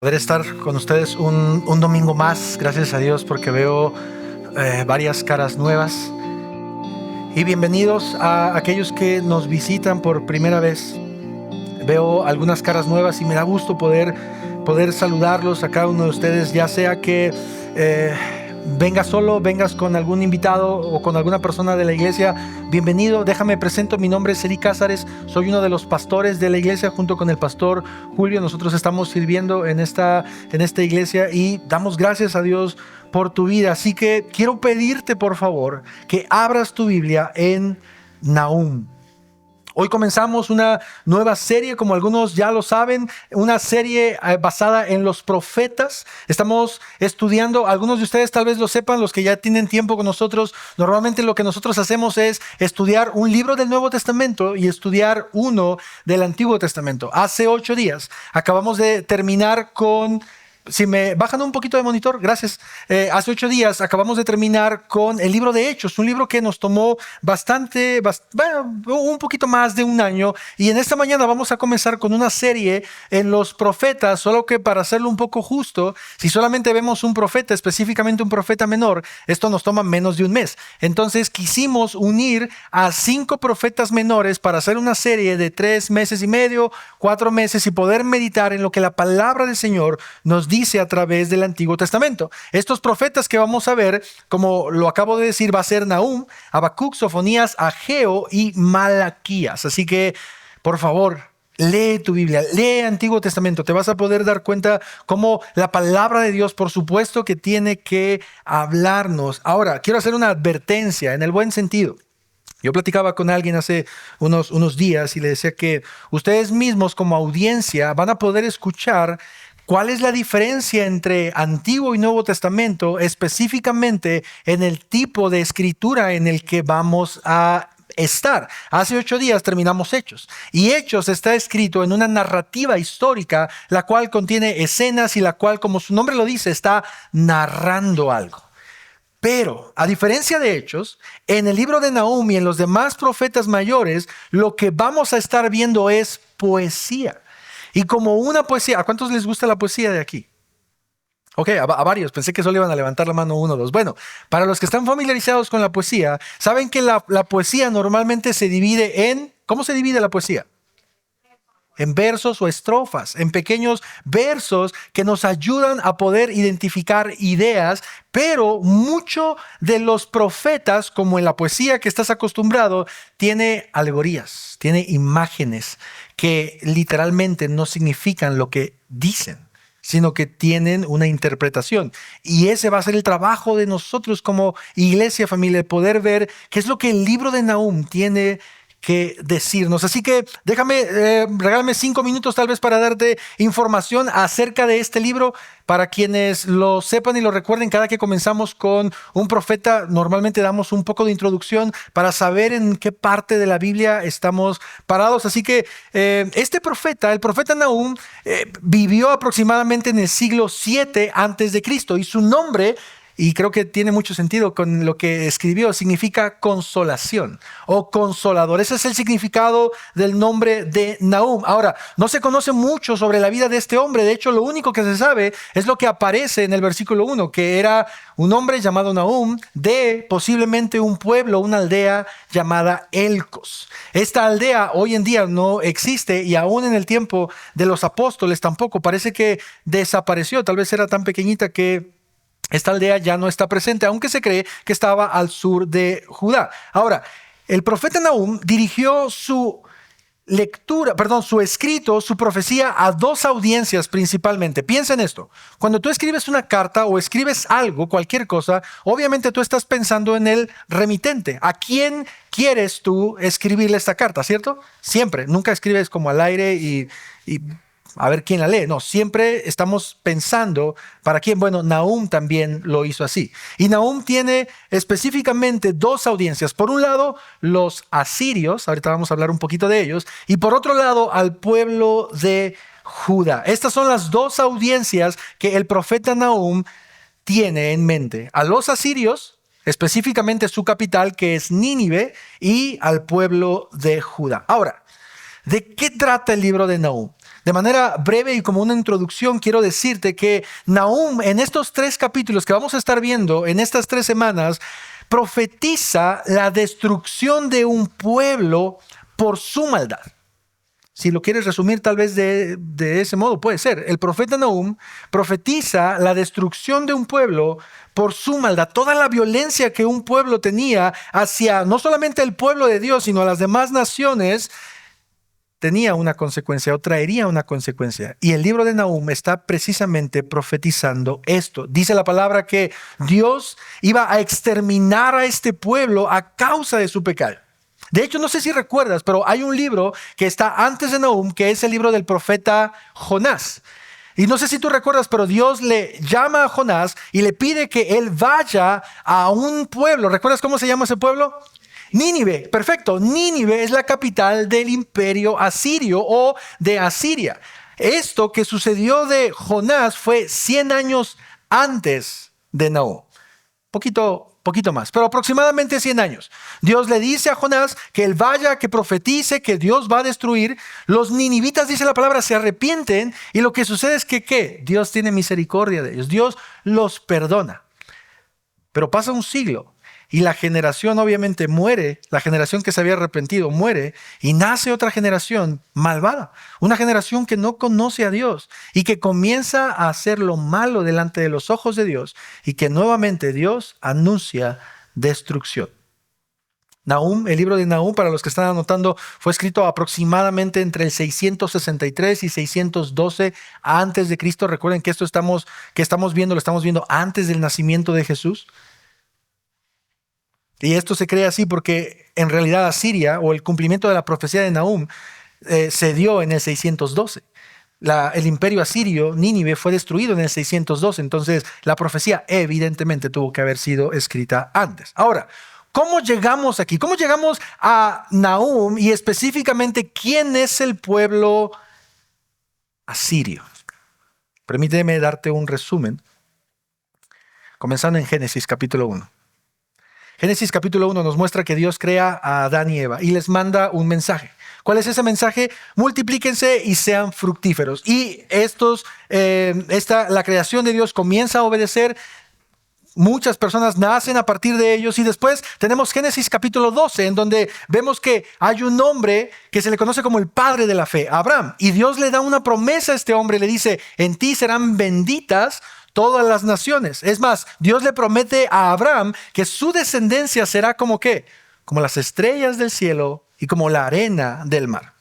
Poder estar con ustedes un domingo más, gracias a Dios, porque veo varias caras nuevas. Y bienvenidos a aquellos que nos visitan por primera vez. Veo algunas caras nuevas y me da gusto poder saludarlos a cada uno de ustedes, ya sea que vengas solo, vengas con algún invitado o con alguna persona de la iglesia. Bienvenido, déjame presento, mi nombre es Eri Cázares, soy uno de los pastores de la iglesia junto con el pastor Julio. Nosotros estamos sirviendo en esta iglesia y damos gracias a Dios por tu vida. Así que quiero pedirte por favor que abras tu Biblia en Nahum. Hoy comenzamos una nueva serie, como algunos ya lo saben, una serie basada en los profetas. Estamos estudiando, algunos de ustedes tal vez lo sepan, los que ya tienen tiempo con nosotros. Normalmente lo que nosotros hacemos es estudiar un libro del Nuevo Testamento y estudiar uno del Antiguo Testamento. Hace 8 días acabamos de terminar con... Si me bajan un poquito de monitor, gracias. Hace 8 días acabamos de terminar con el libro de Hechos, un libro que nos tomó un poquito más de un año. Y en esta mañana vamos a comenzar con una serie en los profetas, solo que para hacerlo un poco justo, si solamente vemos un profeta, específicamente un profeta menor, esto nos toma menos de un mes. Entonces quisimos unir a 5 profetas menores para hacer una serie de 3 meses y medio, 4 meses y poder meditar en lo que la palabra del Señor nos dice a través del Antiguo Testamento. Estos profetas que vamos a ver, como lo acabo de decir, va a ser Nahum, Habacuc, Sofonías, Ageo y Malaquías. Así que, por favor, lee tu Biblia, lee Antiguo Testamento. Te vas a poder dar cuenta cómo la palabra de Dios, por supuesto, que tiene que hablarnos. Ahora, quiero hacer una advertencia en el buen sentido. Yo platicaba con alguien hace unos días y le decía que ustedes mismos como audiencia van a poder escuchar cuál es la diferencia entre Antiguo y Nuevo Testamento, específicamente en el tipo de escritura en el que vamos a estar. Hace 8 días terminamos Hechos, y Hechos está escrito en una narrativa histórica, la cual contiene escenas y la cual, como su nombre lo dice, está narrando algo. Pero, a diferencia de Hechos, en el libro de Nahum y en los demás profetas mayores, lo que vamos a estar viendo es poesía. Y como una poesía, ¿a cuántos les gusta la poesía de aquí? Ok, a varios, pensé que solo iban a levantar la mano 1 o 2. Bueno, para los que están familiarizados con la poesía, saben que la poesía normalmente se divide en... ¿Cómo se divide la poesía? En versos o estrofas, en pequeños versos que nos ayudan a poder identificar ideas, pero mucho de los profetas, como en la poesía que estás acostumbrado, tiene alegorías, tiene imágenes que literalmente no significan lo que dicen, sino que tienen una interpretación. Y ese va a ser el trabajo de nosotros como iglesia, familia, poder ver qué es lo que el libro de Nahum tiene que decirnos. Así que regálame 5 minutos tal vez para darte información acerca de este libro. Para quienes lo sepan y lo recuerden, cada que comenzamos con un profeta, normalmente damos un poco de introducción para saber en qué parte de la Biblia estamos parados. Así que este profeta, el profeta Nahum, vivió aproximadamente en el siglo 7 antes de Cristo, y su nombre, y creo que tiene mucho sentido con lo que escribió, significa consolación o consolador. Ese es el significado del nombre de Nahum. Ahora, no se conoce mucho sobre la vida de este hombre. De hecho, lo único que se sabe es lo que aparece en el versículo 1, que era un hombre llamado Nahum de posiblemente un pueblo, una aldea llamada Elcos. Esta aldea hoy en día no existe, y aún en el tiempo de los apóstoles tampoco. Parece que desapareció. Tal vez era tan pequeñita que esta aldea ya no está presente, aunque se cree que estaba al sur de Judá. Ahora, el profeta Nahum dirigió su escrito, su profecía a 2 audiencias principalmente. Piensa en esto. Cuando tú escribes una carta o escribes algo, cualquier cosa, obviamente tú estás pensando en el remitente. ¿A quién quieres tú escribirle esta carta, cierto? Siempre. Nunca escribes como al aire y a ver quién la lee. No, siempre estamos pensando para quién. Bueno, Nahum también lo hizo así. Y Nahum tiene específicamente 2 audiencias. Por un lado, los asirios, ahorita vamos a hablar un poquito de ellos, y por otro lado, al pueblo de Judá. Estas son las 2 audiencias que el profeta Nahum tiene en mente. A los asirios, específicamente su capital, que es Nínive, y al pueblo de Judá. Ahora, ¿de qué trata el libro de Nahum? De manera breve y como una introducción, quiero decirte que Nahum, en estos 3 capítulos que vamos a estar viendo en estas 3 semanas, profetiza la destrucción de un pueblo por su maldad. Si lo quieres resumir tal vez de ese modo, puede ser. El profeta Nahum profetiza la destrucción de un pueblo por su maldad. Toda la violencia que un pueblo tenía hacia no solamente el pueblo de Dios, sino a las demás naciones, tenía una consecuencia o traería una consecuencia. Y el libro de Nahum está precisamente profetizando esto. Dice la palabra que Dios iba a exterminar a este pueblo a causa de su pecado. De hecho, no sé si recuerdas, pero hay un libro que está antes de Nahum, que es el libro del profeta Jonás. Y no sé si tú recuerdas, pero Dios le llama a Jonás y le pide que él vaya a un pueblo. ¿Recuerdas cómo se llama ese pueblo? Nínive. Perfecto. Nínive es la capital del imperio asirio o de Asiria. Esto que sucedió de Jonás fue 100 años antes de Nahum. Poquito más, pero aproximadamente 100 años. Dios le dice a Jonás que él vaya, que profetice, que Dios va a destruir. Los ninivitas, dice la palabra, se arrepienten y lo que sucede es que ¿qué? Dios tiene misericordia de ellos. Dios los perdona. Pero pasa un siglo y la generación obviamente muere, la generación que se había arrepentido muere y nace otra generación malvada, una generación que no conoce a Dios y que comienza a hacer lo malo delante de los ojos de Dios y que nuevamente Dios anuncia destrucción. Nahum, el libro de Nahum, para los que están anotando, fue escrito aproximadamente entre el 663 y 612 antes de Cristo. Recuerden que esto que estamos viendo, lo estamos viendo antes del nacimiento de Jesús. Y esto se cree así porque en realidad Asiria, o el cumplimiento de la profecía de Nahum, se dio en el 612. El imperio asirio, Nínive, fue destruido en el 612. Entonces la profecía evidentemente tuvo que haber sido escrita antes. Ahora, ¿cómo llegamos aquí? ¿Cómo llegamos a Nahum y específicamente quién es el pueblo asirio? Permíteme darte un resumen, comenzando en Génesis capítulo 1. Génesis capítulo 1 nos muestra que Dios crea a Adán y Eva y les manda un mensaje. ¿Cuál es ese mensaje? Multiplíquense y sean fructíferos. Y la creación de Dios comienza a obedecer. Muchas personas nacen a partir de ellos y después tenemos Génesis capítulo 12 en donde vemos que hay un hombre que se le conoce como el padre de la fe, Abraham. Y Dios le da una promesa a este hombre, le dice, en ti serán benditas todas las naciones. Es más, Dios le promete a Abraham que su descendencia será como ¿qué? Como las estrellas del cielo y como la arena del mar.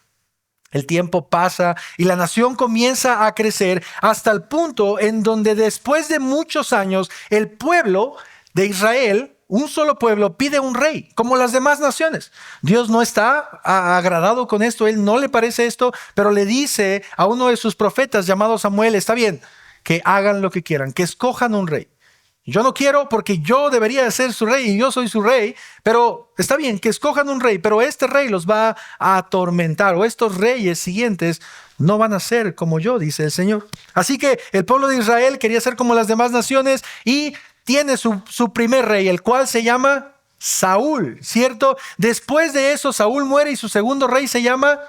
El tiempo pasa y la nación comienza a crecer hasta el punto en donde después de muchos años el pueblo de Israel, un solo pueblo, pide un rey, como las demás naciones. Dios no está agradado con esto, él no le parece esto, pero le dice a uno de sus profetas llamado Samuel, está bien, que hagan lo que quieran, que escojan un rey. Yo no quiero porque yo debería de ser su rey y yo soy su rey, pero está bien que escojan un rey, pero este rey los va a atormentar o estos reyes siguientes no van a ser como yo, dice el Señor. Así que el pueblo de Israel quería ser como las demás naciones y tiene su primer rey, el cual se llama Saúl, ¿cierto? Después de eso Saúl muere y su segundo rey se llama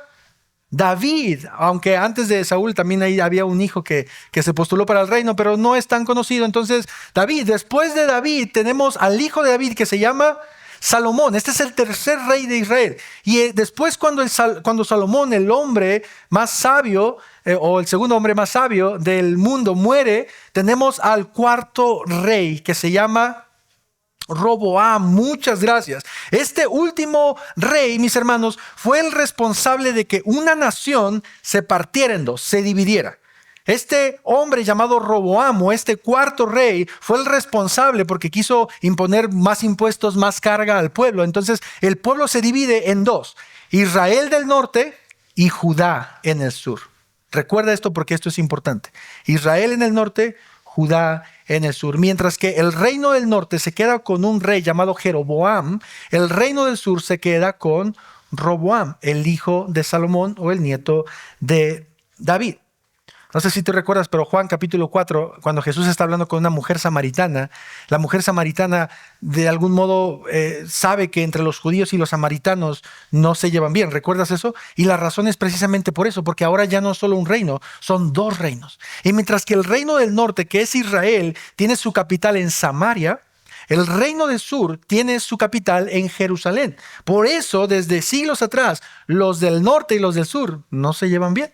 David, aunque antes de Saúl también ahí había un hijo que se postuló para el reino, pero no es tan conocido. Entonces, David, después de David tenemos al hijo de David que se llama Salomón. Este es el tercer rey de Israel. Y después cuando Salomón, el hombre más sabio, o el segundo hombre más sabio del mundo, muere, tenemos al cuarto rey que se llama Roboam. Muchas gracias. Este último rey, mis hermanos, fue el responsable de que una nación se partiera en dos, se dividiera. Este hombre llamado Roboam, o este cuarto rey, fue el responsable porque quiso imponer más impuestos, más carga al pueblo. Entonces el pueblo se divide en dos: Israel del norte y Judá en el sur. Recuerda esto porque esto es importante. Israel en el norte, Judá en el sur. Mientras que el reino del norte se queda con un rey llamado Jeroboam, el reino del sur se queda con Roboam, el hijo de Salomón o el nieto de David. No sé si te recuerdas, pero Juan capítulo 4, cuando Jesús está hablando con una mujer samaritana, la mujer samaritana de algún modo sabe que entre los judíos y los samaritanos no se llevan bien. ¿Recuerdas eso? Y la razón es precisamente por eso, porque ahora ya no es solo un reino, son dos reinos. Y mientras que el reino del norte, que es Israel, tiene su capital en Samaria, el reino del sur tiene su capital en Jerusalén. Por eso, desde siglos atrás, los del norte y los del sur no se llevan bien.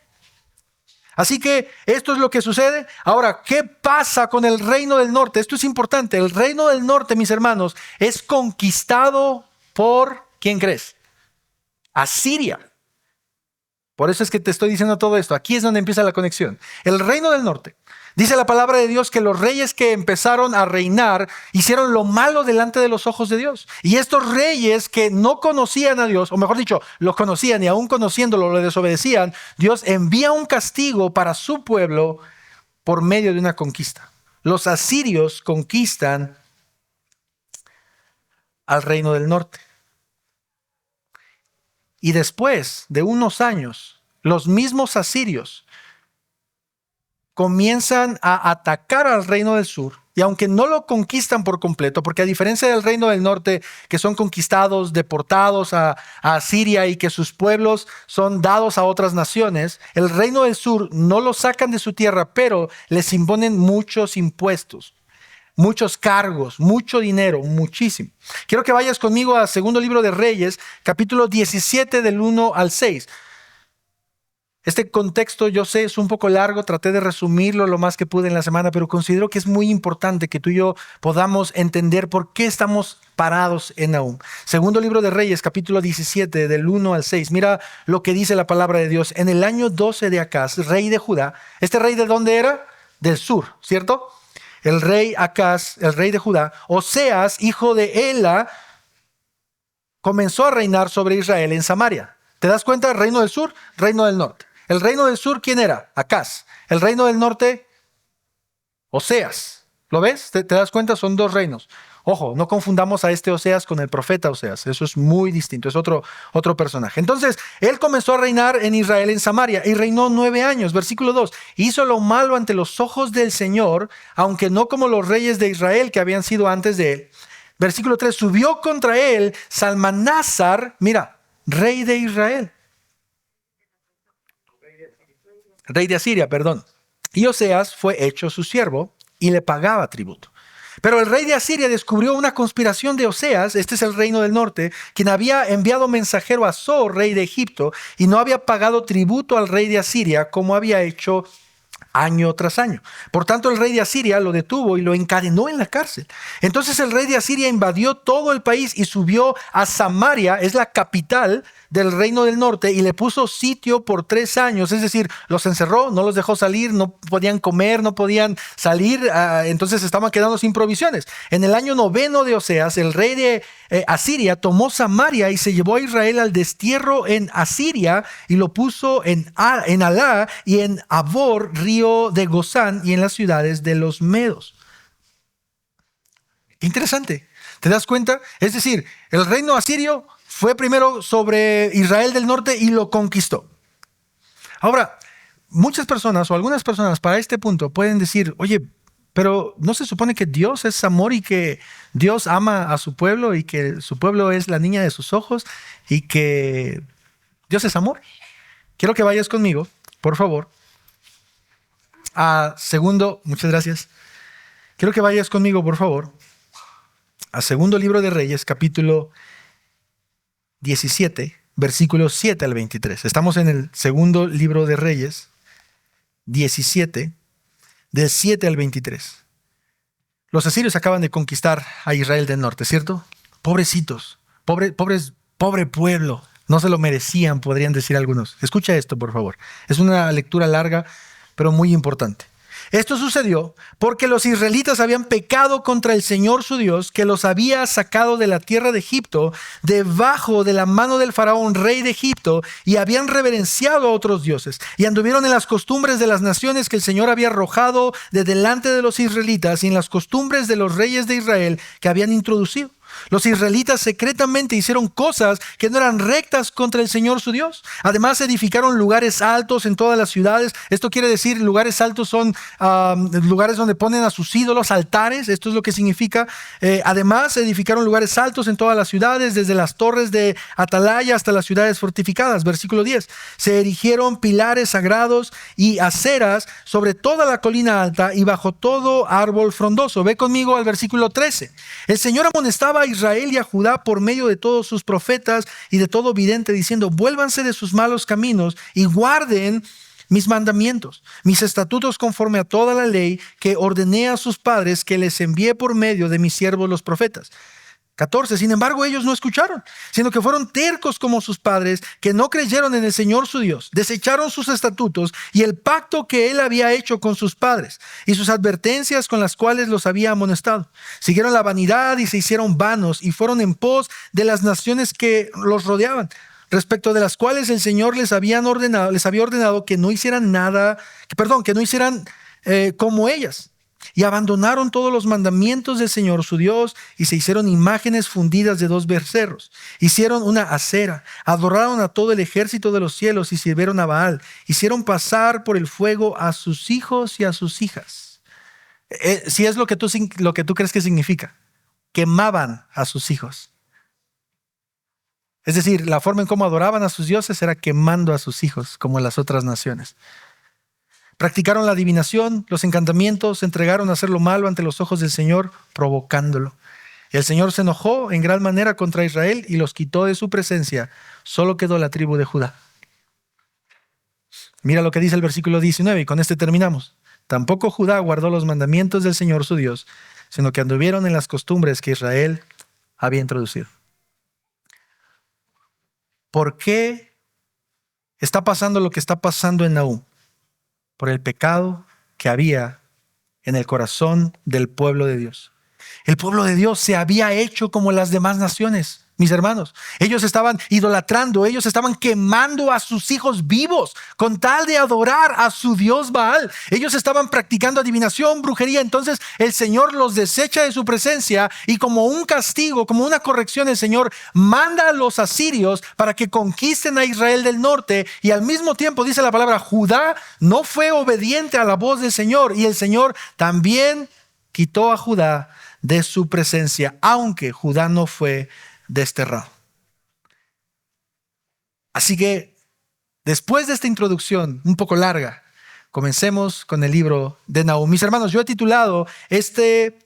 Así que esto es lo que sucede. Ahora, ¿qué pasa con el reino del norte? Esto es importante. El reino del norte, mis hermanos, es conquistado por, ¿quién crees? Asiria. Por eso es que te estoy diciendo todo esto. Aquí es donde empieza la conexión. El reino del norte. Dice la palabra de Dios que los reyes que empezaron a reinar hicieron lo malo delante de los ojos de Dios. Y estos reyes que no conocían a Dios, o mejor dicho, los conocían y aún conociéndolo lo desobedecían, Dios envía un castigo para su pueblo por medio de una conquista. Los asirios conquistan al reino del norte. Y después de unos años, los mismos asirios comienzan a atacar al reino del sur, y aunque no lo conquistan por completo, porque a diferencia del reino del norte, que son conquistados, deportados a Asiria y que sus pueblos son dados a otras naciones, el reino del sur no lo sacan de su tierra, pero les imponen muchos impuestos, muchos cargos, mucho dinero, muchísimo. Quiero que vayas conmigo a Segundo Libro de Reyes, capítulo 17 del 1 al 6. Este contexto, yo sé, es un poco largo, traté de resumirlo lo más que pude en la semana, pero considero que es muy importante que tú y yo podamos entender por qué estamos parados en Nahum. Segundo Libro de Reyes, capítulo 17, del 1 al 6. Mira lo que dice la palabra de Dios. En el año 12 de Acaz, rey de Judá, ¿este rey de dónde era? Del sur, ¿cierto? El rey Acaz, el rey de Judá, Oseas, hijo de Ela, comenzó a reinar sobre Israel en Samaria. ¿Te das cuenta? Reino del sur, reino del norte. El reino del sur, ¿quién era? Acaz. El reino del norte, Oseas. ¿Lo ves? ¿Te das cuenta? Son dos reinos. Ojo, no confundamos a este Oseas con el profeta Oseas. Eso es muy distinto, es otro personaje. Entonces, él comenzó a reinar en Israel, en Samaria, y reinó 9 años. Versículo 2. Hizo lo malo ante los ojos del Señor, aunque no como los reyes de Israel que habían sido antes de él. Versículo 3. Subió contra él Salmanásar, mira, rey de Israel. Rey de Asiria, perdón. Y Oseas fue hecho su siervo y le pagaba tributo. Pero el rey de Asiria descubrió una conspiración de Oseas, este es el reino del norte, quien había enviado mensajero a So, rey de Egipto, y no había pagado tributo al rey de Asiria como había hecho año tras año. Por tanto, el rey de Asiria lo detuvo y lo encadenó en la cárcel. Entonces el rey de Asiria invadió todo el país y subió a Samaria, es la capital del reino del norte, y le puso sitio por 3 años. Es decir, los encerró, no los dejó salir, no podían comer, no podían salir, entonces estaban quedando sin provisiones. En el año 9 de Oseas, el rey de Asiria tomó Samaria y se llevó a Israel al destierro en Asiria y lo puso en Alá y en Abor, río de Gozán, y en las ciudades de los medos. Interesante, ¿te das cuenta? Es decir, el reino asirio fue primero sobre Israel del norte y lo conquistó. Ahora, muchas personas o algunas personas para este punto pueden decir, oye, pero ¿no se supone que Dios es amor y que Dios ama a su pueblo y que su pueblo es la niña de sus ojos y que Dios es amor? Quiero que vayas conmigo, por favor, muchas gracias. Quiero que vayas conmigo, por favor, a Segundo Libro de Reyes, capítulo 17, versículos 7 al 23. Estamos en el Segundo Libro de Reyes, 17, del 7 al 23. Los asirios acaban de conquistar a Israel del norte, ¿cierto? Pobrecitos, pobre pueblo. No se lo merecían, podrían decir algunos. Escucha esto, por favor. Es una lectura larga, pero muy importante. Esto sucedió porque los israelitas habían pecado contra el Señor su Dios, que los había sacado de la tierra de Egipto, debajo de la mano del faraón, rey de Egipto, y habían reverenciado a otros dioses, y anduvieron en las costumbres de las naciones que el Señor había arrojado de delante de los israelitas, y en las costumbres de los reyes de Israel que habían introducido. Los israelitas secretamente hicieron cosas que no eran rectas contra el Señor su Dios. Además edificaron lugares altos en todas las ciudades. Esto quiere decir, lugares altos son lugares donde ponen a sus ídolos, altares. Esto es lo que significa. Además edificaron lugares altos en todas las ciudades, desde las torres de atalaya hasta las ciudades fortificadas. Versículo 10. Se erigieron pilares sagrados y aceras sobre toda la colina alta y bajo todo árbol frondoso. Ve conmigo al versículo 13. El Señor amonestaba a Israel y a Judá por medio de todos sus profetas y de todo vidente, diciendo: vuélvanse de sus malos caminos y guarden mis mandamientos, mis estatutos, conforme a toda la ley que ordené a sus padres, que les envié por medio de mis siervos los profetas. 14. Sin embargo, ellos no escucharon, sino que fueron tercos como sus padres, que no creyeron en el Señor su Dios, desecharon sus estatutos y el pacto que él había hecho con sus padres y sus advertencias con las cuales los había amonestado. Siguieron la vanidad y se hicieron vanos y fueron en pos de las naciones que los rodeaban, respecto de las cuales el Señor les había ordenado que no hicieran que no hicieran como ellas. Y abandonaron todos los mandamientos del Señor su Dios y se hicieron imágenes fundidas de 2 becerros. Hicieron una acera, adoraron a todo el ejército de los cielos y sirvieron a Baal. Hicieron pasar por el fuego a sus hijos y a sus hijas. Si es lo que tú crees que significa. Quemaban a sus hijos. Es decir, la forma en cómo adoraban a sus dioses era quemando a sus hijos, como las otras naciones. Practicaron la adivinación, los encantamientos, se entregaron a hacer lo malo ante los ojos del Señor, provocándolo. El Señor se enojó en gran manera contra Israel y los quitó de su presencia. Solo quedó la tribu de Judá. Mira lo que dice el versículo 19 y con este terminamos. Tampoco Judá guardó los mandamientos del Señor su Dios, sino que anduvieron en las costumbres que Israel había introducido. ¿Por qué está pasando lo que está pasando en Nahum? Por el pecado que había en el corazón del pueblo de Dios. El pueblo de Dios se había hecho como las demás naciones, mis hermanos. Ellos estaban idolatrando, ellos estaban quemando a sus hijos vivos con tal de adorar a su dios Baal. Ellos estaban practicando adivinación, brujería. Entonces el Señor los desecha de su presencia y como un castigo, como una corrección, el Señor manda a los asirios para que conquisten a Israel del norte. Y al mismo tiempo dice la palabra, Judá no fue obediente a la voz del Señor y el Señor también quitó a Judá de su presencia, aunque Judá no fue desterrado. Así que después de esta introducción un poco larga, comencemos con el libro de Nahum. Mis hermanos, yo he titulado este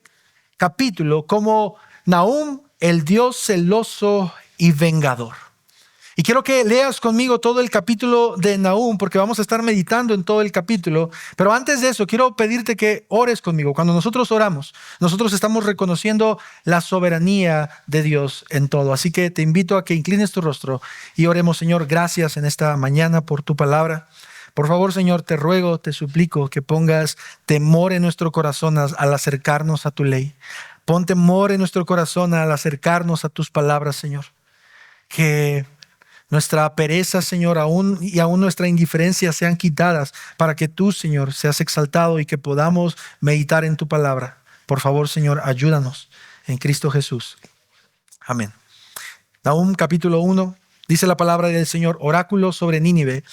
capítulo como Nahum, el Dios celoso y vengador. Y quiero que leas conmigo todo el capítulo de Nahum, porque vamos a estar meditando en todo el capítulo. Pero antes de eso, quiero pedirte que ores conmigo. Cuando nosotros oramos, nosotros estamos reconociendo la soberanía de Dios en todo. Así que te invito a que inclines tu rostro y oremos. Señor, gracias en esta mañana por tu palabra. Por favor, Señor, te ruego, te suplico que pongas temor en nuestro corazón al acercarnos a tu ley. Pon temor en nuestro corazón al acercarnos a tus palabras, Señor. Que nuestra pereza, Señor, aún nuestra indiferencia sean quitadas para que tú, Señor, seas exaltado y que podamos meditar en tu palabra. Por favor, Señor, ayúdanos en Cristo Jesús. Amén. Nahum capítulo 1, dice la palabra del Señor, oráculo sobre Nínive,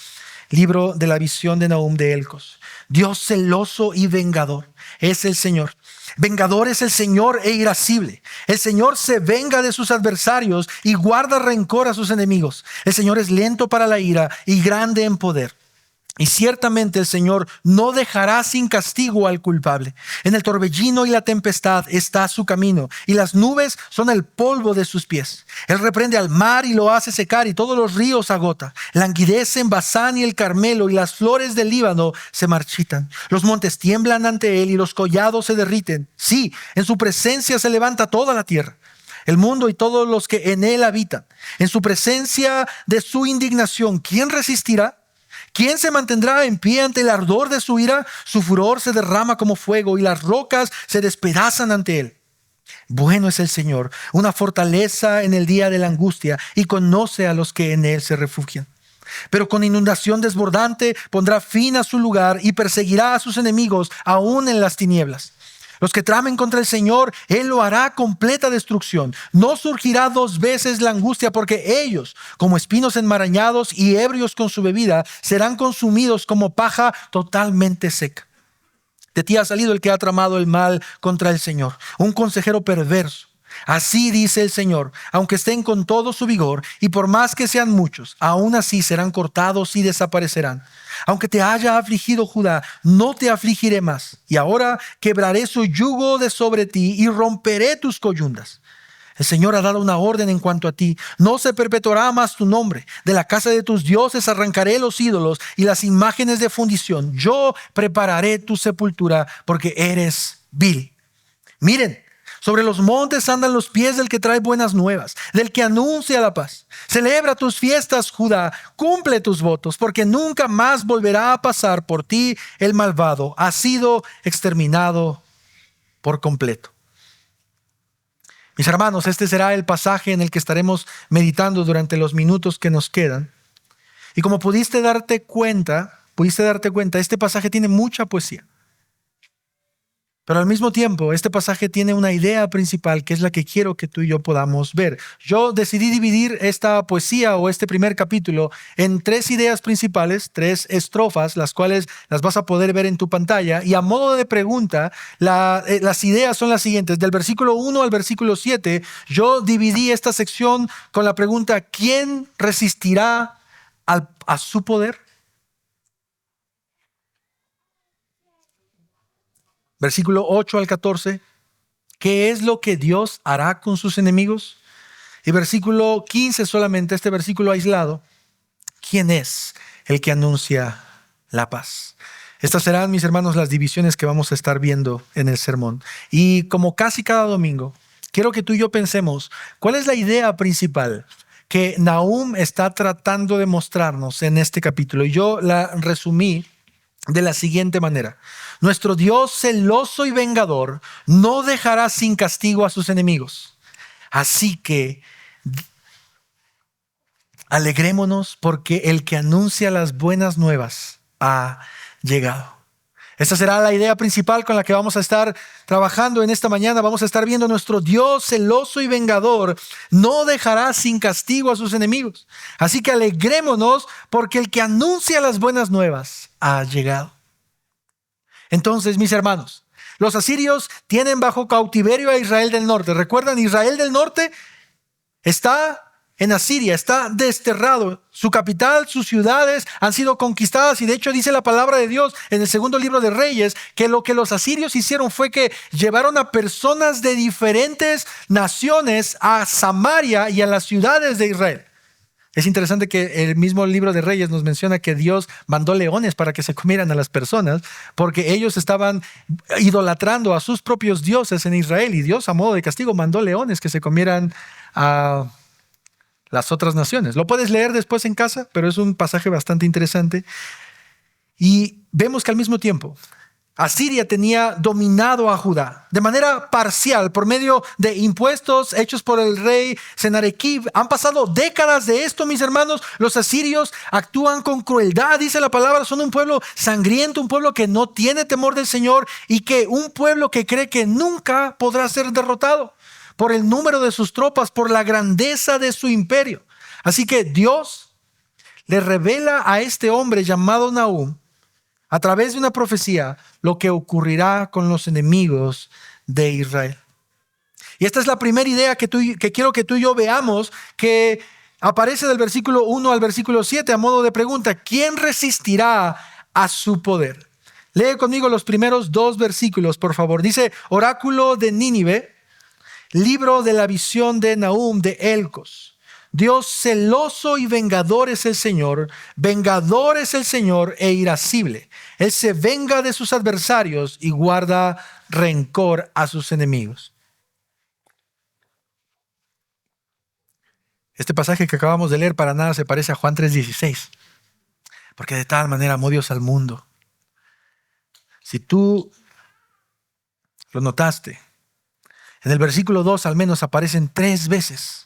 libro de la visión de Nahum de Elcos. Dios celoso y vengador es el Señor. Vengador es el Señor e irascible. El Señor se venga de sus adversarios y guarda rencor a sus enemigos. El Señor es lento para la ira y grande en poder. Y ciertamente el Señor no dejará sin castigo al culpable. En el torbellino y la tempestad está su camino, y las nubes son el polvo de sus pies. Él reprende al mar y lo hace secar, y todos los ríos agota. Languidecen Basán y el Carmelo, y las flores del Líbano se marchitan. Los montes tiemblan ante él, y los collados se derriten. Sí, en su presencia se levanta toda la tierra, el mundo y todos los que en él habitan. En su presencia de su indignación, ¿quién resistirá? ¿Quién se mantendrá en pie ante el ardor de su ira? Su furor se derrama como fuego y las rocas se despedazan ante él. Bueno es el Señor, una fortaleza en el día de la angustia, y conoce a los que en él se refugian. Pero con inundación desbordante pondrá fin a su lugar y perseguirá a sus enemigos aún en las tinieblas. Los que tramen contra el Señor, Él lo hará completa destrucción. No surgirá dos veces la angustia, porque ellos, como espinos enmarañados y ebrios con su bebida, serán consumidos como paja totalmente seca. De ti ha salido el que ha tramado el mal contra el Señor, un consejero perverso. Así dice el Señor: aunque estén con todo su vigor, y por más que sean muchos, aún así serán cortados y desaparecerán. Aunque te haya afligido Judá, no te afligiré más. Y ahora quebraré su yugo de sobre ti y romperé tus coyundas. El Señor ha dado una orden en cuanto a ti: no se perpetuará más tu nombre. De la casa de tus dioses arrancaré los ídolos y las imágenes de fundición. Yo prepararé tu sepultura, porque eres vil. Miren, sobre los montes andan los pies del que trae buenas nuevas, del que anuncia la paz. Celebra tus fiestas, Judá, cumple tus votos, porque nunca más volverá a pasar por ti el malvado. Ha sido exterminado por completo. Mis hermanos, este será el pasaje en el que estaremos meditando durante los minutos que nos quedan. Y como pudiste darte cuenta, este pasaje tiene mucha poesía. Pero al mismo tiempo, este pasaje tiene una idea principal, que es la que quiero que tú y yo podamos ver. Yo decidí dividir esta poesía o este primer capítulo en 3 ideas principales, 3 estrofas, las cuales las vas a poder ver en tu pantalla. Y a modo de pregunta, las ideas son las siguientes. Del versículo 1 al versículo 7, yo dividí esta sección con la pregunta: ¿quién resistirá a su poder? Versículo 8 al 14, ¿qué es lo que Dios hará con sus enemigos? Y versículo 15 solamente, este versículo aislado: ¿quién es el que anuncia la paz? Estas serán, mis hermanos, las divisiones que vamos a estar viendo en el sermón. Y como casi cada domingo, quiero que tú y yo pensemos, ¿cuál es la idea principal que Nahum está tratando de mostrarnos en este capítulo? Y yo la resumí de la siguiente manera: nuestro Dios celoso y vengador no dejará sin castigo a sus enemigos. Así que alegrémonos, porque el que anuncia las buenas nuevas ha llegado. Esta será la idea principal con la que vamos a estar trabajando en esta mañana. Vamos a estar viendo: nuestro Dios celoso y vengador no dejará sin castigo a sus enemigos. Así que alegrémonos, porque el que anuncia las buenas nuevas ha llegado. Entonces, mis hermanos, los asirios tienen bajo cautiverio a Israel del norte. ¿Recuerdan? Israel del norte está en Asiria, está desterrado. Su capital, sus ciudades han sido conquistadas, y de hecho dice la palabra de Dios en el segundo libro de Reyes que lo que los asirios hicieron fue que llevaron a personas de diferentes naciones a Samaria y a las ciudades de Israel. Es interesante que el mismo libro de Reyes nos menciona que Dios mandó leones para que se comieran a las personas, porque ellos estaban idolatrando a sus propios dioses en Israel, y Dios, a modo de castigo, mandó leones que se comieran a las otras naciones. Lo puedes leer después en casa, pero es un pasaje bastante interesante. Y vemos que al mismo tiempo Asiria tenía dominado a Judá de manera parcial por medio de impuestos hechos por el rey Sennacherib. Han pasado décadas de esto, mis hermanos. Los asirios actúan con crueldad, dice la palabra. Son un pueblo sangriento, un pueblo que no tiene temor del Señor, y que un pueblo que cree que nunca podrá ser derrotado por el número de sus tropas, por la grandeza de su imperio. Así que Dios le revela a este hombre llamado Nahum, a través de una profecía, lo que ocurrirá con los enemigos de Israel. Y esta es la primera idea que quiero que tú y yo veamos, que aparece del versículo 1 al versículo 7 a modo de pregunta: ¿quién resistirá a su poder? Lee conmigo los primeros 2 versículos, por favor. Dice: oráculo de Nínive, libro de la visión de Nahum de Elcos. Dios celoso y vengador es el Señor e irascible. Él se venga de sus adversarios y guarda rencor a sus enemigos. Este pasaje que acabamos de leer para nada se parece a Juan 3:16, porque de tal manera amó Dios al mundo. Si tú lo notaste, en el versículo 2 al menos aparecen 3 veces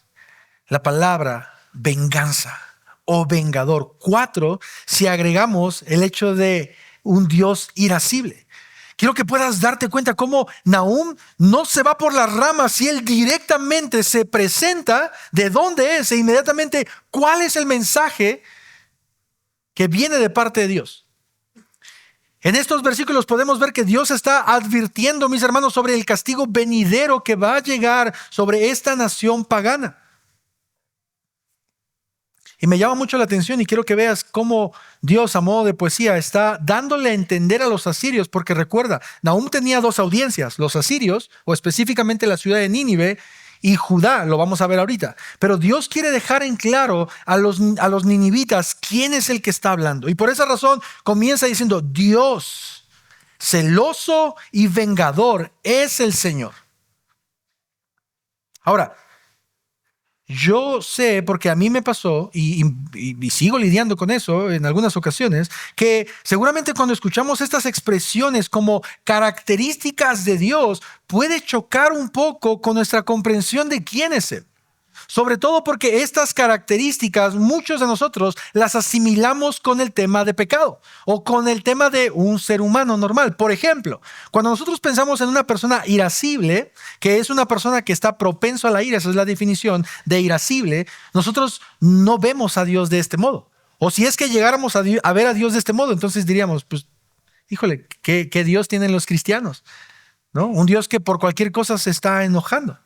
la palabra venganza o vengador. 4 si agregamos el hecho de un Dios irascible. Quiero que puedas darte cuenta cómo Nahum no se va por las ramas y él directamente se presenta de dónde es e inmediatamente cuál es el mensaje que viene de parte de Dios. En estos versículos podemos ver que Dios está advirtiendo, mis hermanos, sobre el castigo venidero que va a llegar sobre esta nación pagana. Y me llama mucho la atención y quiero que veas cómo Dios, a modo de poesía, está dándole a entender a los asirios, porque recuerda, Nahum tenía dos audiencias, los asirios, o específicamente la ciudad de Nínive, y Judá, lo vamos a ver ahorita. Pero Dios quiere dejar en claro a los ninivitas quién es el que está hablando. Y por esa razón comienza diciendo, Dios, celoso y vengador, es el Señor. Ahora, yo sé, porque a mí me pasó, y sigo lidiando con eso en algunas ocasiones, que seguramente cuando escuchamos estas expresiones como características de Dios, puede chocar un poco con nuestra comprensión de quién es Él. Sobre todo porque estas características, muchos de nosotros las asimilamos con el tema de pecado o con el tema de un ser humano normal. Por ejemplo, cuando nosotros pensamos en una persona irascible, que es una persona que está propenso a la ira, esa es la definición de irascible, nosotros no vemos a Dios de este modo. O si es que llegáramos a ver a Dios de este modo, entonces diríamos, pues, híjole, ¿qué Dios tienen los cristianos? ¿No? Un Dios que por cualquier cosa se está enojando,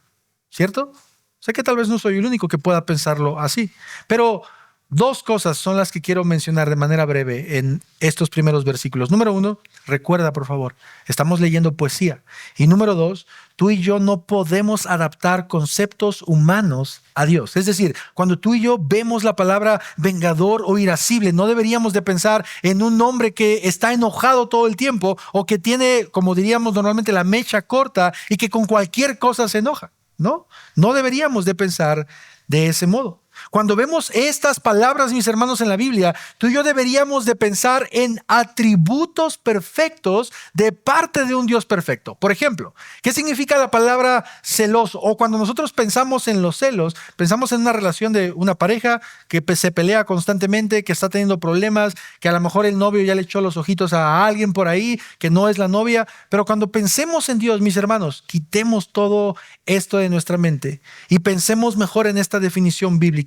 ¿cierto? Sé que tal vez no soy el único que pueda pensarlo así, pero dos cosas son las que quiero mencionar de manera breve en estos primeros versículos. Número uno, recuerda por favor, estamos leyendo poesía. Y número dos, tú y yo no podemos adaptar conceptos humanos a Dios. Es decir, cuando tú y yo vemos la palabra vengador o irascible, no deberíamos de pensar en un hombre que está enojado todo el tiempo o que tiene, como diríamos normalmente, la mecha corta y que con cualquier cosa se enoja. No deberíamos de pensar de ese modo. Cuando vemos estas palabras, mis hermanos, en la Biblia, tú y yo deberíamos de pensar en atributos perfectos de parte de un Dios perfecto. Por ejemplo, ¿qué significa la palabra celoso? O cuando nosotros pensamos en los celos, pensamos en una relación de una pareja que se pelea constantemente, que está teniendo problemas, que a lo mejor el novio ya le echó los ojitos a alguien por ahí, que no es la novia. Pero cuando pensemos en Dios, mis hermanos, quitemos todo esto de nuestra mente y pensemos mejor en esta definición bíblica.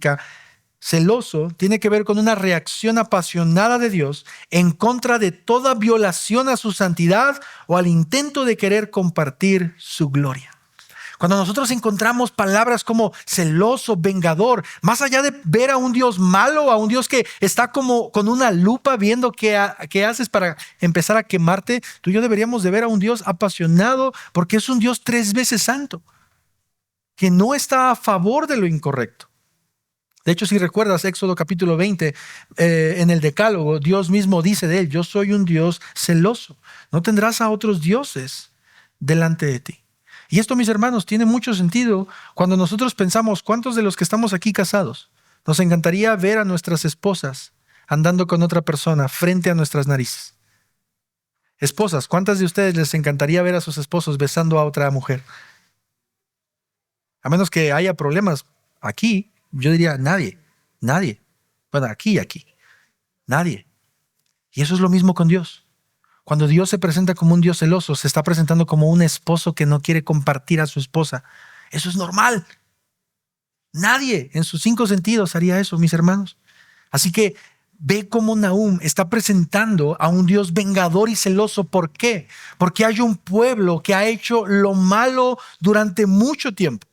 Celoso tiene que ver con una reacción apasionada de Dios en contra de toda violación a su santidad o al intento de querer compartir su gloria. Cuando nosotros encontramos palabras como celoso, vengador, más allá de ver a un Dios malo, a un Dios que está como con una lupa viendo qué haces para empezar a quemarte, tú y yo deberíamos de ver a un Dios apasionado porque es un Dios 3 veces santo, que no está a favor de lo incorrecto. De hecho, si recuerdas Éxodo capítulo 20, en el Decálogo, Dios mismo dice de él, yo soy un Dios celoso. No tendrás a otros dioses delante de ti. Y esto, mis hermanos, tiene mucho sentido cuando nosotros pensamos, ¿cuántos de los que estamos aquí casados nos encantaría ver a nuestras esposas andando con otra persona frente a nuestras narices? Esposas, ¿cuántas de ustedes les encantaría ver a sus esposos besando a otra mujer? A menos que haya problemas aquí, yo diría nadie. Bueno, aquí, nadie. Y eso es lo mismo con Dios. Cuando Dios se presenta como un Dios celoso, se está presentando como un esposo que no quiere compartir a su esposa. Eso es normal. Nadie en sus 5 sentidos haría eso, mis hermanos. Así que ve cómo Nahum está presentando a un Dios vengador y celoso. ¿Por qué? Porque hay un pueblo que ha hecho lo malo durante mucho tiempo.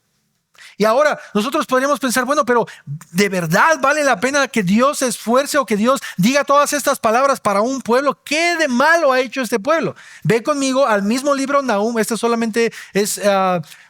Y ahora nosotros podríamos pensar, bueno, pero ¿de verdad vale la pena que Dios se esfuerce o que Dios diga todas estas palabras para un pueblo? ¿Qué de malo ha hecho este pueblo? Ve conmigo al mismo libro Nahum. Este solamente es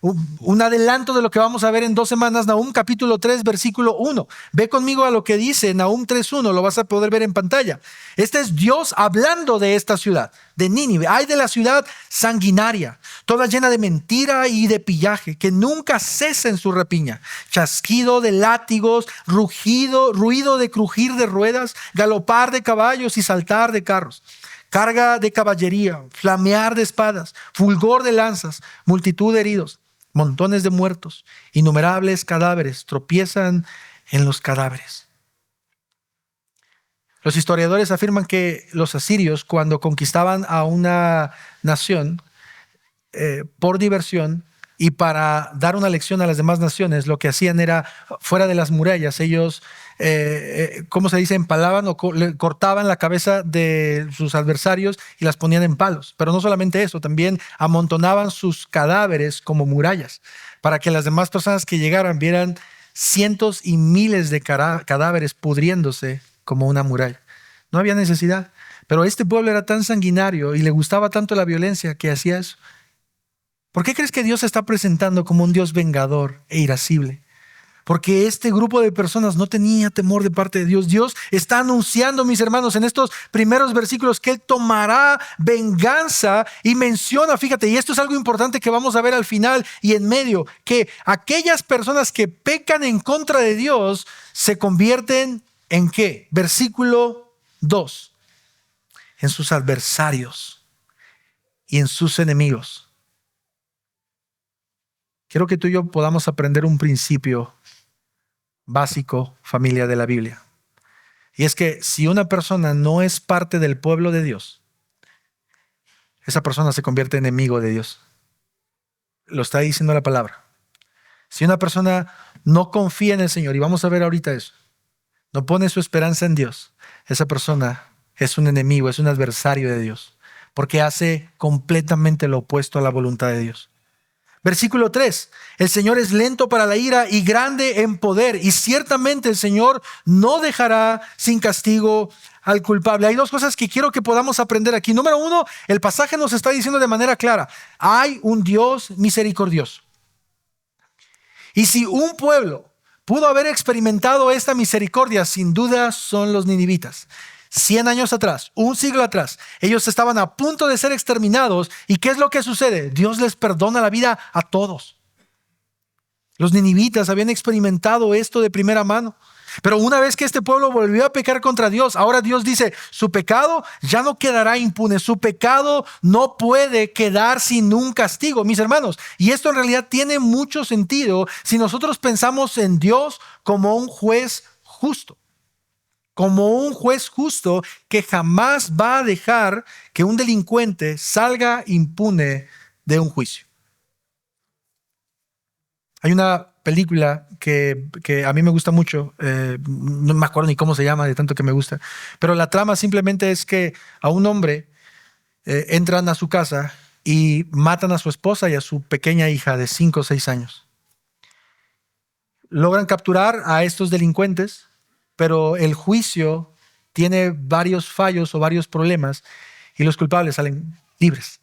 un adelanto de lo que vamos a ver en 2 semanas. Nahum capítulo 3, versículo 1. Ve conmigo a lo que dice Nahum 3:1. Lo vas a poder ver en pantalla. Este es Dios hablando de esta ciudad, de Nínive. Ay de la ciudad sanguinaria, toda llena de mentira y de pillaje, que nunca cesa en su rapiña, chasquido de látigos, ruido de crujir de ruedas, galopar de caballos y saltar de carros, carga de caballería, flamear de espadas, fulgor de lanzas, multitud de heridos, montones de muertos, innumerables cadáveres tropiezan en los cadáveres. Los historiadores afirman que los asirios, cuando conquistaban a una nación por diversión y para dar una lección a las demás naciones, lo que hacían era, fuera de las murallas, ellos, ¿cómo se dice? Empalaban o le cortaban la cabeza de sus adversarios y las ponían en palos. Pero no solamente eso, también amontonaban sus cadáveres como murallas, para que las demás personas que llegaran vieran cientos y miles de cadáveres pudriéndose como una muralla. No había necesidad. Pero este pueblo era tan sanguinario y le gustaba tanto la violencia que hacía eso. ¿Por qué crees que Dios se está presentando como un Dios vengador e irascible? Porque este grupo de personas no tenía temor de parte de Dios. Dios está anunciando, mis hermanos, en estos primeros versículos que Él tomará venganza y menciona, fíjate, y esto es algo importante que vamos a ver al final y en medio, que aquellas personas que pecan en contra de Dios se convierten ¿en qué? Versículo 2. En sus adversarios y en sus enemigos. Quiero que tú y yo podamos aprender un principio básico, familia de la Biblia. Y es que si una persona no es parte del pueblo de Dios, esa persona se convierte en enemigo de Dios. Lo está diciendo la palabra. Si una persona no confía en el Señor, y vamos a ver ahorita eso, no pone su esperanza en Dios, esa persona es un enemigo, es un adversario de Dios, porque hace completamente lo opuesto a la voluntad de Dios. Versículo 3, el Señor es lento para la ira y grande en poder, y ciertamente el Señor no dejará sin castigo al culpable. Hay dos cosas que quiero que podamos aprender aquí. Número uno, el pasaje nos está diciendo de manera clara, hay un Dios misericordioso. Y si un pueblo pudo haber experimentado esta misericordia, sin duda son los ninivitas. 100 años atrás, un siglo atrás, ellos estaban a punto de ser exterminados. ¿Y qué es lo que sucede? Dios les perdona la vida a todos. Los ninivitas habían experimentado esto de primera mano. Pero una vez que este pueblo volvió a pecar contra Dios, ahora Dios dice, su pecado ya no quedará impune, su pecado no puede quedar sin un castigo, mis hermanos. Y esto en realidad tiene mucho sentido si nosotros pensamos en Dios como un juez justo. Como un juez justo que jamás va a dejar que un delincuente salga impune de un juicio. Hay una película que a mí me gusta mucho, no me acuerdo ni cómo se llama de tanto que me gusta, pero la trama simplemente es que a un hombre entran a su casa y matan a su esposa y a su pequeña hija de 5 o 6 años. Logran capturar a estos delincuentes, pero el juicio tiene varios fallos o varios problemas y los culpables salen libres.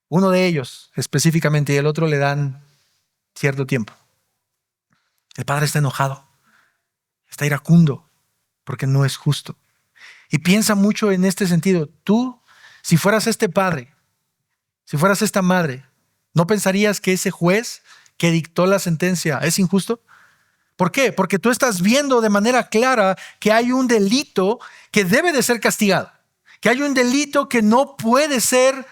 Uno de ellos específicamente y el otro le dan cierto tiempo. El padre está enojado, está iracundo porque no es justo. Y piensa mucho en este sentido. Tú, si fueras este padre, si fueras esta madre, ¿no pensarías que ese juez que dictó la sentencia es injusto? ¿Por qué? Porque tú estás viendo de manera clara que hay un delito que debe de ser castigado, que hay un delito que no puede ser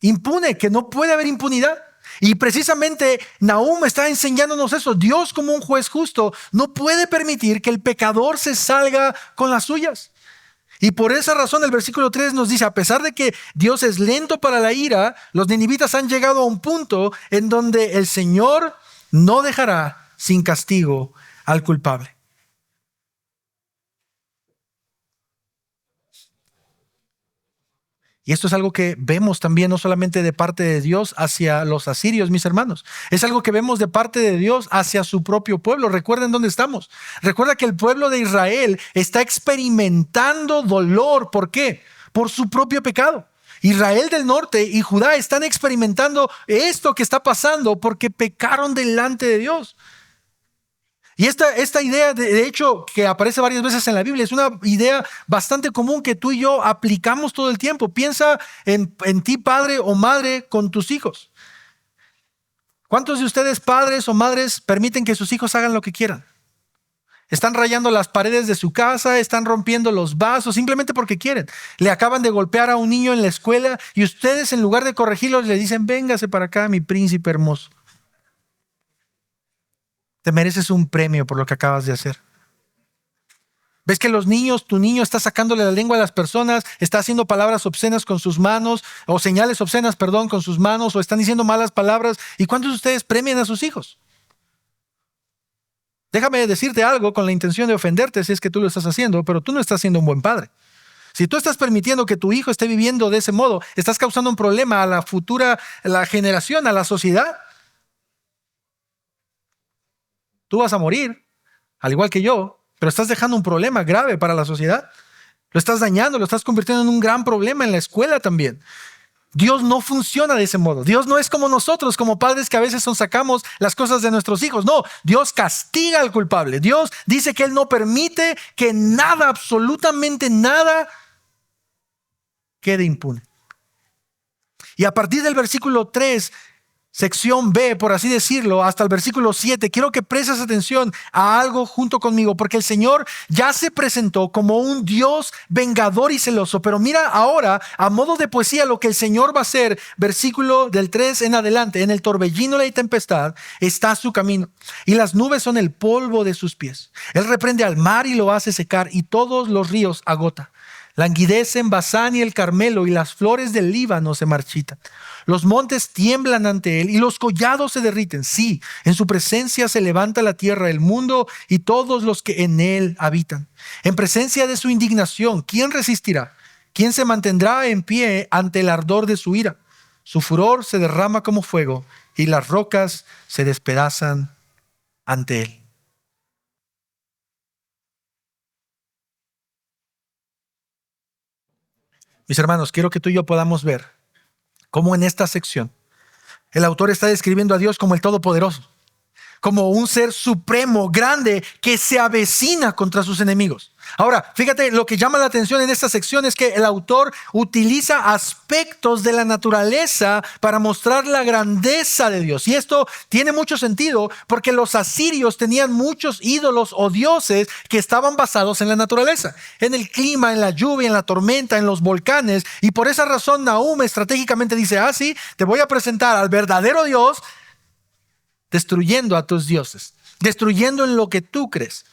impune, que no puede haber impunidad. Y precisamente Nahum está enseñándonos eso. Dios, como un juez justo, no puede permitir que el pecador se salga con las suyas. Y por esa razón el versículo 3 nos dice, a pesar de que Dios es lento para la ira, los ninivitas han llegado a un punto en donde el Señor no dejará sin castigo al culpable. Y esto es algo que vemos también no solamente de parte de Dios hacia los asirios, mis hermanos. Es algo que vemos de parte de Dios hacia su propio pueblo. Recuerden dónde estamos. Recuerda que el pueblo de Israel está experimentando dolor. ¿Por qué? Por su propio pecado. Israel del norte y Judá están experimentando esto que está pasando porque pecaron delante de Dios. Y esta idea, de hecho, que aparece varias veces en la Biblia, es una idea bastante común que tú y yo aplicamos todo el tiempo. Piensa en ti, padre o madre, con tus hijos. ¿Cuántos de ustedes, padres o madres, permiten que sus hijos hagan lo que quieran? Están rayando las paredes de su casa, están rompiendo los vasos, simplemente porque quieren. Le acaban de golpear a un niño en la escuela y ustedes, en lugar de corregirlos, le dicen, véngase para acá, mi príncipe hermoso. Te mereces un premio por lo que acabas de hacer. ¿Ves que los niños, tu niño está sacándole la lengua a las personas, está haciendo palabras obscenas con sus manos, o señales obscenas, perdón, con sus manos, o están diciendo malas palabras? ¿Y cuántos de ustedes premian a sus hijos? Déjame decirte algo con la intención de ofenderte si es que tú lo estás haciendo, pero tú no estás siendo un buen padre. Si tú estás permitiendo que tu hijo esté viviendo de ese modo, estás causando un problema a la futura, a la generación, a la sociedad. Tú vas a morir, al igual que yo, pero estás dejando un problema grave para la sociedad. Lo estás dañando, lo estás convirtiendo en un gran problema en la escuela también. Dios no funciona de ese modo. Dios no es como nosotros, como padres que a veces sacamos las cosas de nuestros hijos. No, Dios castiga al culpable. Dios dice que Él no permite que nada, absolutamente nada, quede impune. Y a partir del versículo 3, sección B, por así decirlo, hasta el versículo 7, quiero que prestes atención a algo junto conmigo, porque el Señor ya se presentó como un Dios vengador y celoso. Pero mira ahora, a modo de poesía, lo que el Señor va a hacer, versículo del 3 en adelante: en el torbellino y la tempestad está su camino, y las nubes son el polvo de sus pies. Él reprende al mar y lo hace secar, y todos los ríos agota. Languidecen Basán y el Carmelo, y las flores del Líbano se marchitan. Los montes tiemblan ante él y los collados se derriten. Sí, en su presencia se levanta la tierra, el mundo y todos los que en él habitan. En presencia de su indignación, ¿quién resistirá? ¿Quién se mantendrá en pie ante el ardor de su ira? Su furor se derrama como fuego y las rocas se despedazan ante él. Mis hermanos, quiero que tú y yo podamos ver cómo en esta sección el autor está describiendo a Dios como el Todopoderoso, como un ser supremo, grande, que se avecina contra sus enemigos. Ahora, fíjate, lo que llama la atención en esta sección es que el autor utiliza aspectos de la naturaleza para mostrar la grandeza de Dios. Y esto tiene mucho sentido porque los asirios tenían muchos ídolos o dioses que estaban basados en la naturaleza, en el clima, en la lluvia, en la tormenta, en los volcanes. Y por esa razón Nahum estratégicamente dice: sí, te voy a presentar al verdadero Dios, destruyendo a tus dioses, destruyendo en lo que tú crees.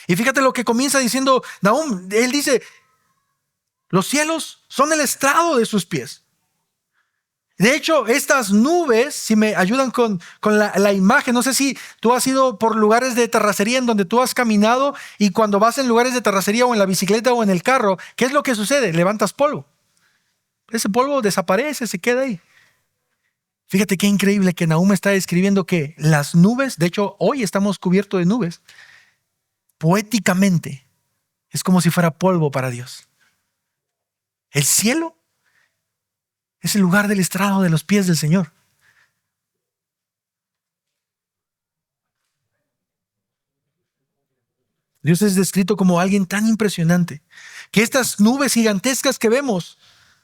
Y fíjate lo que comienza diciendo Nahum. Él dice: los cielos son el estrado de sus pies. De hecho, estas nubes, si me ayudan con la imagen, no sé si tú has ido por lugares de terracería en donde tú has caminado, y cuando vas en lugares de terracería o en la bicicleta o en el carro, ¿qué es lo que sucede? Levantas polvo. Ese polvo desaparece, se queda ahí. Fíjate qué increíble que Nahum está describiendo que las nubes, de hecho hoy estamos cubiertos de nubes, poéticamente es como si fuera polvo para Dios. El cielo es el lugar del estrado de los pies del Señor. Dios es descrito como alguien tan impresionante que estas nubes gigantescas que vemos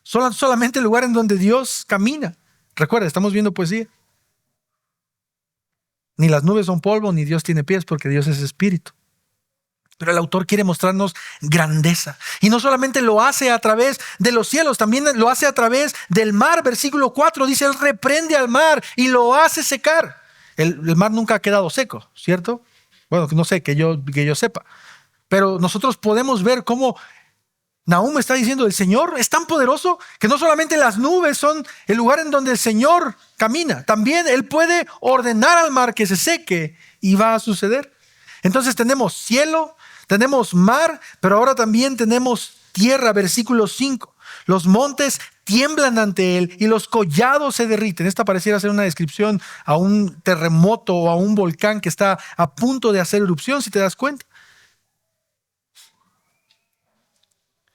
son solamente el lugar en donde Dios camina. Recuerda, estamos viendo poesía. Ni las nubes son polvo, ni Dios tiene pies, porque Dios es espíritu. Pero el autor quiere mostrarnos grandeza. Y no solamente lo hace a través de los cielos, también lo hace a través del mar. Versículo 4 dice: Él reprende al mar y lo hace secar. El mar nunca ha quedado seco, ¿cierto? Bueno, no sé, que yo sepa. Pero nosotros podemos ver cómo Nahum está diciendo: el Señor es tan poderoso que no solamente las nubes son el lugar en donde el Señor camina, también Él puede ordenar al mar que se seque y va a suceder. Entonces tenemos cielo, tenemos mar, pero ahora también tenemos tierra. Versículo 5. Los montes tiemblan ante él y los collados se derriten. Esta pareciera ser una descripción a un terremoto o a un volcán que está a punto de hacer erupción, si te das cuenta.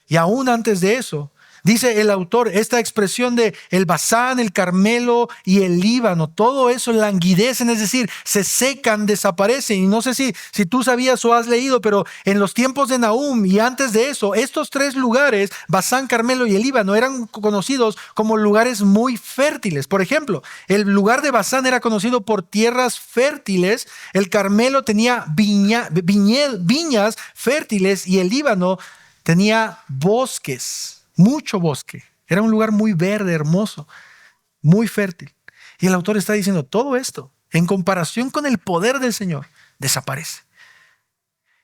Y aún antes de eso, dice el autor, esta expresión de el Basán, el Carmelo y el Líbano, todo eso languidecen, es decir, se secan, desaparecen. Y no sé si tú sabías o has leído, pero en los tiempos de Nahum y antes de eso, estos tres lugares, Basán, Carmelo y el Líbano, eran conocidos como lugares muy fértiles. Por ejemplo, el lugar de Basán era conocido por tierras fértiles, el Carmelo tenía viñas fértiles y el Líbano tenía bosques, mucho bosque. Era un lugar muy verde, hermoso, muy fértil. Y el autor está diciendo: todo esto, en comparación con el poder del Señor, desaparece.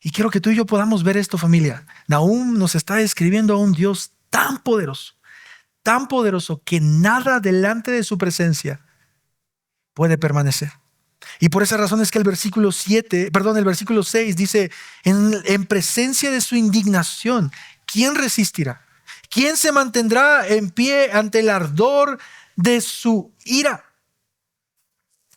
Y quiero que tú y yo podamos ver esto, familia. Nahum nos está describiendo a un Dios tan poderoso que nada delante de su presencia puede permanecer. Y por esa razón es que el versículo 6 dice, en presencia de su indignación, ¿quién resistirá? ¿Quién se mantendrá en pie ante el ardor de su ira?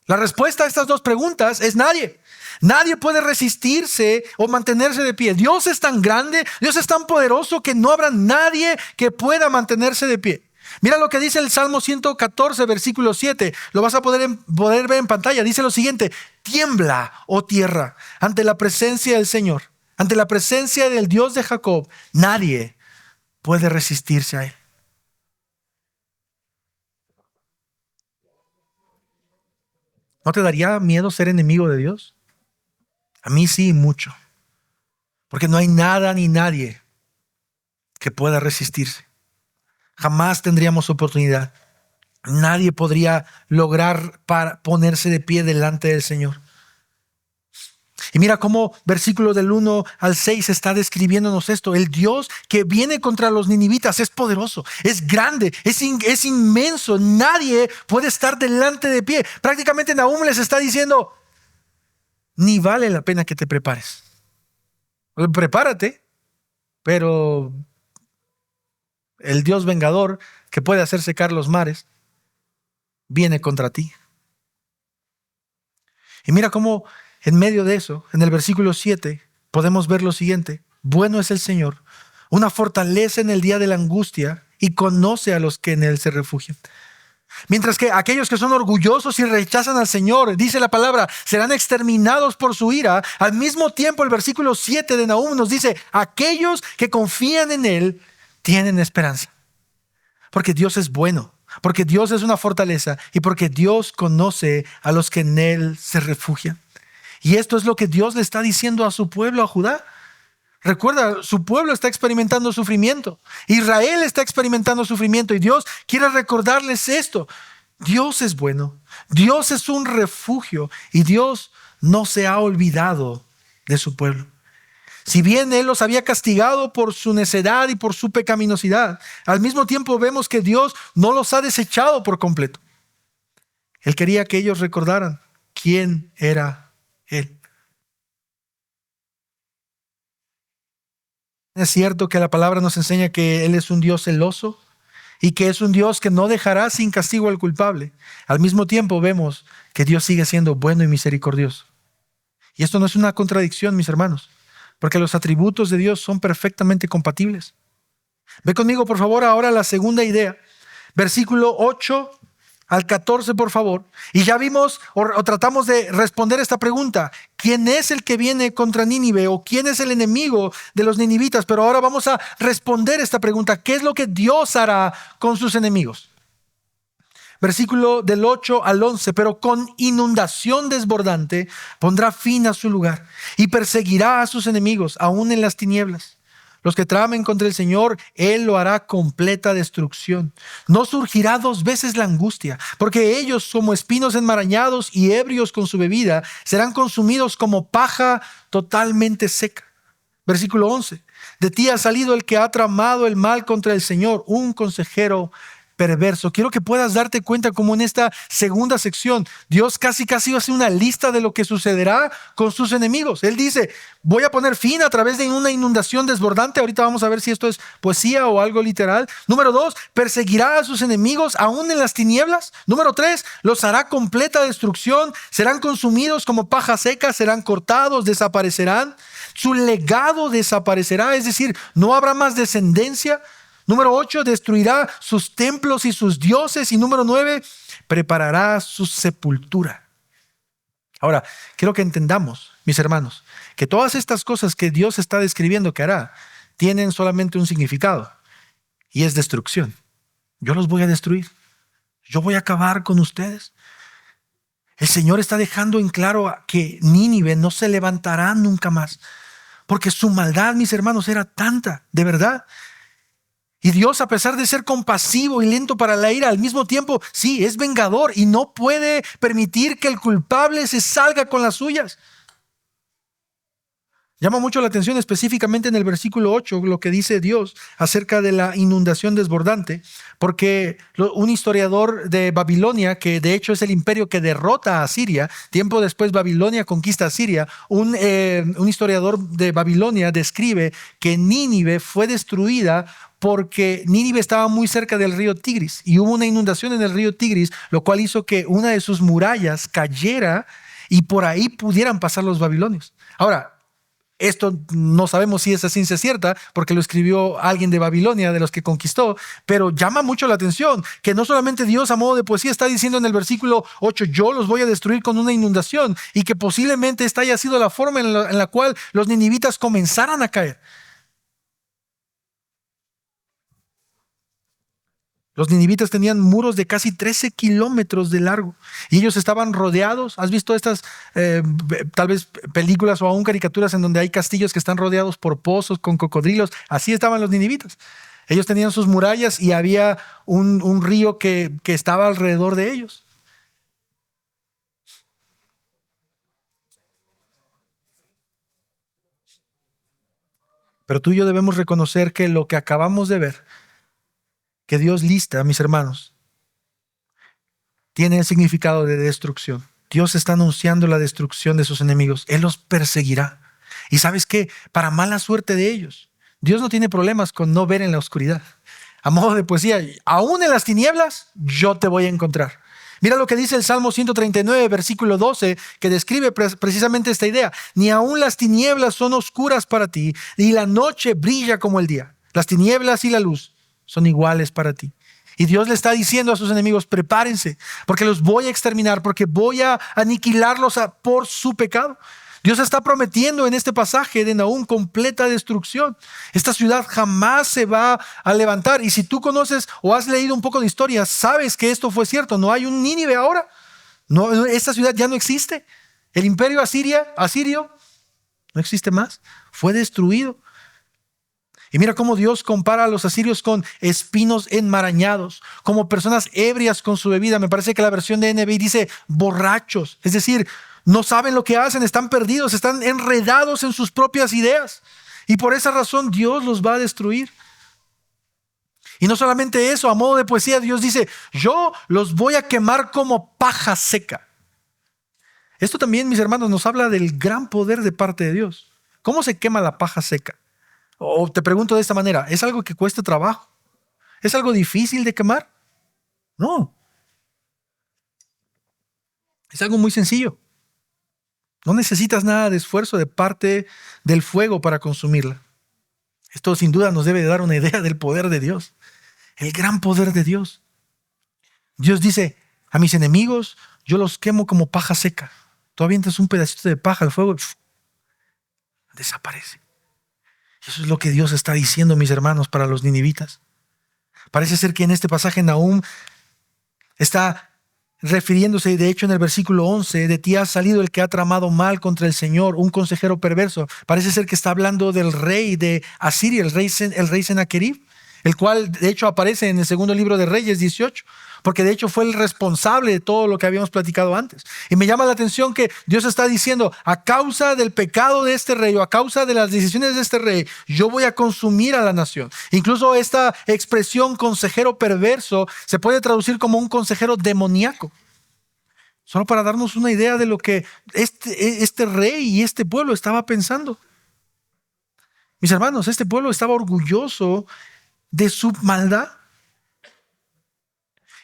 La respuesta a estas dos preguntas es nadie. Nadie puede resistirse o mantenerse de pie. Dios es tan grande, Dios es tan poderoso que no habrá nadie que pueda mantenerse de pie. Mira lo que dice el Salmo 114, versículo 7. Lo vas a poder ver en pantalla. Dice lo siguiente: tiembla, oh tierra, ante la presencia del Señor, ante la presencia del Dios de Jacob. Nadie puede resistirse a Él. ¿No te daría miedo ser enemigo de Dios? A mí sí, mucho. Porque no hay nada ni nadie que pueda resistirse. Jamás tendríamos oportunidad. Nadie podría lograr para ponerse de pie delante del Señor. Y mira cómo versículo del 1 al 6 está describiéndonos esto. El Dios que viene contra los ninivitas es poderoso, es grande, es inmenso. Nadie puede estar delante de pie. Prácticamente Nahum les está diciendo, ni vale la pena que te prepares. Prepárate, pero el Dios vengador que puede hacer secar los mares viene contra ti. Y mira cómo en medio de eso, en el versículo 7, podemos ver lo siguiente: bueno es el Señor, una fortaleza en el día de la angustia, y conoce a los que en Él se refugian. Mientras que aquellos que son orgullosos y rechazan al Señor, dice la palabra, serán exterminados por su ira. Al mismo tiempo, el versículo 7 de Nahum nos dice, aquellos que confían en Él tienen esperanza. Porque Dios es bueno, porque Dios es una fortaleza y porque Dios conoce a los que en Él se refugian. Y esto es lo que Dios le está diciendo a su pueblo, a Judá. Recuerda, su pueblo está experimentando sufrimiento. Israel está experimentando sufrimiento y Dios quiere recordarles esto. Dios es bueno, Dios es un refugio y Dios no se ha olvidado de su pueblo. Si bien Él los había castigado por su necedad y por su pecaminosidad, al mismo tiempo vemos que Dios no los ha desechado por completo. Él quería que ellos recordaran quién era Él. Es cierto que la palabra nos enseña que Él es un Dios celoso y que es un Dios que no dejará sin castigo al culpable. Al mismo tiempo vemos que Dios sigue siendo bueno y misericordioso. Y esto no es una contradicción, mis hermanos, porque los atributos de Dios son perfectamente compatibles. Ve conmigo, por favor, ahora la segunda idea. Versículo 8 al 14, por favor. Y ya vimos o tratamos de responder esta pregunta. ¿Quién es el que viene contra Nínive? ¿O quién es el enemigo de los ninivitas? Pero ahora vamos a responder esta pregunta. ¿Qué es lo que Dios hará con sus enemigos? Versículo del 8 al 11. Pero con inundación desbordante pondrá fin a su lugar y perseguirá a sus enemigos, aún en las tinieblas. Los que tramen contra el Señor, Él lo hará completa destrucción. No surgirá dos veces la angustia, porque ellos, como espinos enmarañados y ebrios con su bebida, serán consumidos como paja totalmente seca. Versículo 11. De ti ha salido el que ha tramado el mal contra el Señor, un consejero perverso. Quiero que puedas darte cuenta como en esta segunda sección Dios casi hace una lista de lo que sucederá con sus enemigos. Él dice, voy a poner fin a través de una inundación desbordante. Ahorita vamos a ver si esto es poesía o algo literal. Número 2, perseguirá a sus enemigos aún en las tinieblas. Número 3, los hará completa destrucción. Serán consumidos como paja seca, serán cortados, desaparecerán. Su legado desaparecerá, es decir, no habrá más descendencia. Número 8, destruirá sus templos y sus dioses. Y número 9, preparará su sepultura. Ahora, quiero que entendamos, mis hermanos, que todas estas cosas que Dios está describiendo que hará, tienen solamente un significado, y es destrucción. Yo los voy a destruir. Yo voy a acabar con ustedes. El Señor está dejando en claro que Nínive no se levantará nunca más, porque su maldad, mis hermanos, era tanta, de verdad. Y Dios, a pesar de ser compasivo y lento para la ira, al mismo tiempo, sí, es vengador y no puede permitir que el culpable se salga con las suyas. Llama mucho la atención específicamente en el versículo 8 lo que dice Dios acerca de la inundación desbordante, porque un historiador de Babilonia, que de hecho es el imperio que derrota a Siria, tiempo después Babilonia conquista a Siria, un historiador de Babilonia describe que Nínive fue destruida porque Nínive estaba muy cerca del río Tigris y hubo una inundación en el río Tigris, lo cual hizo que una de sus murallas cayera y por ahí pudieran pasar los babilonios. Ahora, esto no sabemos si esa ciencia es cierta porque lo escribió alguien de Babilonia, de los que conquistó, pero llama mucho la atención que no solamente Dios a modo de poesía está diciendo en el versículo 8, yo los voy a destruir con una inundación, y que posiblemente esta haya sido la forma en la cual los ninivitas comenzaran a caer. Los ninivitas tenían muros de casi 13 kilómetros de largo y ellos estaban rodeados. ¿Has visto estas tal vez películas o aún caricaturas en donde hay castillos que están rodeados por pozos con cocodrilos? Así estaban los ninivitas. Ellos tenían sus murallas y había un río que estaba alrededor de ellos. Pero tú y yo debemos reconocer que lo que acabamos de ver, que Dios lista, mis hermanos, tiene el significado de destrucción. Dios está anunciando la destrucción de sus enemigos. Él los perseguirá. Y sabes qué, para mala suerte de ellos, Dios no tiene problemas con no ver en la oscuridad. A modo de poesía, aún en las tinieblas, yo te voy a encontrar. Mira lo que dice el Salmo 139, versículo 12, que describe precisamente esta idea. Ni aún las tinieblas son oscuras para ti, y la noche brilla como el día. Las tinieblas y la luz son iguales para ti. Y Dios le está diciendo a sus enemigos, prepárense, porque los voy a exterminar, porque voy a aniquilarlos por su pecado. Dios está prometiendo en este pasaje de Nahum completa destrucción. Esta ciudad jamás se va a levantar. Y si tú conoces o has leído un poco de historia, sabes que esto fue cierto. No hay un Nínive ahora. No, esta ciudad ya no existe. El imperio asirio no existe más. Fue destruido. Y mira cómo Dios compara a los asirios con espinos enmarañados, como personas ebrias con su bebida. Me parece que la versión de NBI dice borrachos. Es decir, no saben lo que hacen, están perdidos, están enredados en sus propias ideas. Y por esa razón Dios los va a destruir. Y no solamente eso, a modo de poesía, Dios dice, yo los voy a quemar como paja seca. Esto también, mis hermanos, nos habla del gran poder de parte de Dios. ¿Cómo se quema la paja seca? O te pregunto de esta manera, ¿es algo que cuesta trabajo? ¿Es algo difícil de quemar? No. Es algo muy sencillo. No necesitas nada de esfuerzo de parte del fuego para consumirla. Esto sin duda nos debe de dar una idea del poder de Dios. El gran poder de Dios. Dios dice, a mis enemigos yo los quemo como paja seca. Tú avientas un pedacito de paja al fuego y desaparece. Eso es lo que Dios está diciendo, mis hermanos, para los ninivitas. Parece ser que en este pasaje Nahum está refiriéndose, de hecho en el versículo 11, de ti ha salido el que ha tramado mal contra el Señor, un consejero perverso. Parece ser que está hablando del rey de Asiria, el rey Sennacherib, el cual de hecho aparece en el segundo libro de Reyes 18, porque de hecho fue el responsable de todo lo que habíamos platicado antes. Y me llama la atención que Dios está diciendo, a causa del pecado de este rey o a causa de las decisiones de este rey, yo voy a consumir a la nación. Incluso esta expresión consejero perverso se puede traducir como un consejero demoníaco. Solo para darnos una idea de lo que este rey y este pueblo estaba pensando. Mis hermanos, este pueblo estaba orgulloso de su maldad.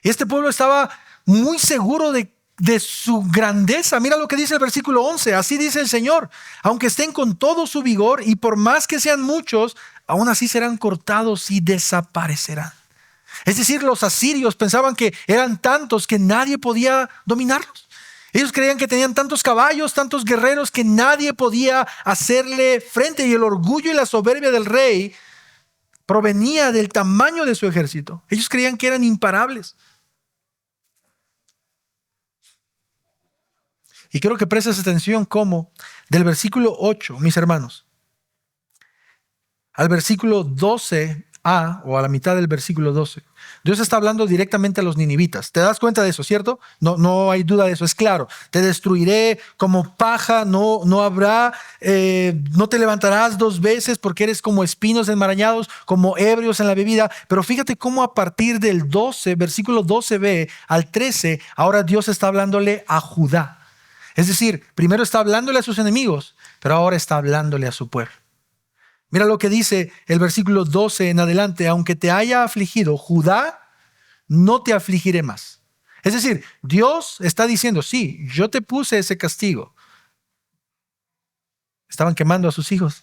Este pueblo estaba muy seguro de su grandeza. Mira lo que dice el versículo 11. Así dice el Señor. Aunque estén con todo su vigor y por más que sean muchos, aún así serán cortados y desaparecerán. Es decir, los asirios pensaban que eran tantos que nadie podía dominarlos. Ellos creían que tenían tantos caballos, tantos guerreros que nadie podía hacerle frente. Y el orgullo y la soberbia del rey provenía del tamaño de su ejército. Ellos creían que eran imparables. Y quiero que prestes atención cómo del versículo 8, mis hermanos, al versículo 12 o a la mitad del versículo 12, Dios está hablando directamente a los ninivitas. ¿Te das cuenta de eso, cierto? No, no hay duda de eso, es claro. Te destruiré como paja, no habrá, no te levantarás 2 veces porque eres como espinos enmarañados, como ebrios en la bebida. Pero fíjate cómo a partir del 12, versículo 12b al 13, ahora Dios está hablándole a Judá. Es decir, primero está hablándole a sus enemigos, pero ahora está hablándole a su pueblo. Mira lo que dice el versículo 12 en adelante: aunque te haya afligido Judá, no te afligiré más. Es decir, Dios está diciendo, sí, yo te puse ese castigo. Estaban quemando a sus hijos.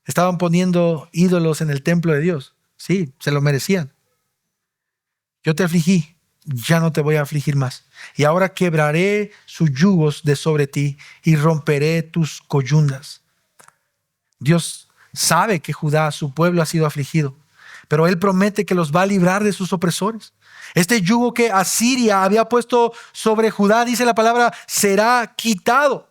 Estaban poniendo ídolos en el templo de Dios. Sí, se lo merecían. Yo te afligí, ya no te voy a afligir más. Y ahora quebraré sus yugos de sobre ti y romperé tus coyundas. Dios sabe que Judá, su pueblo, ha sido afligido, pero Él promete que los va a librar de sus opresores. Este yugo que Asiria había puesto sobre Judá, dice la palabra, será quitado.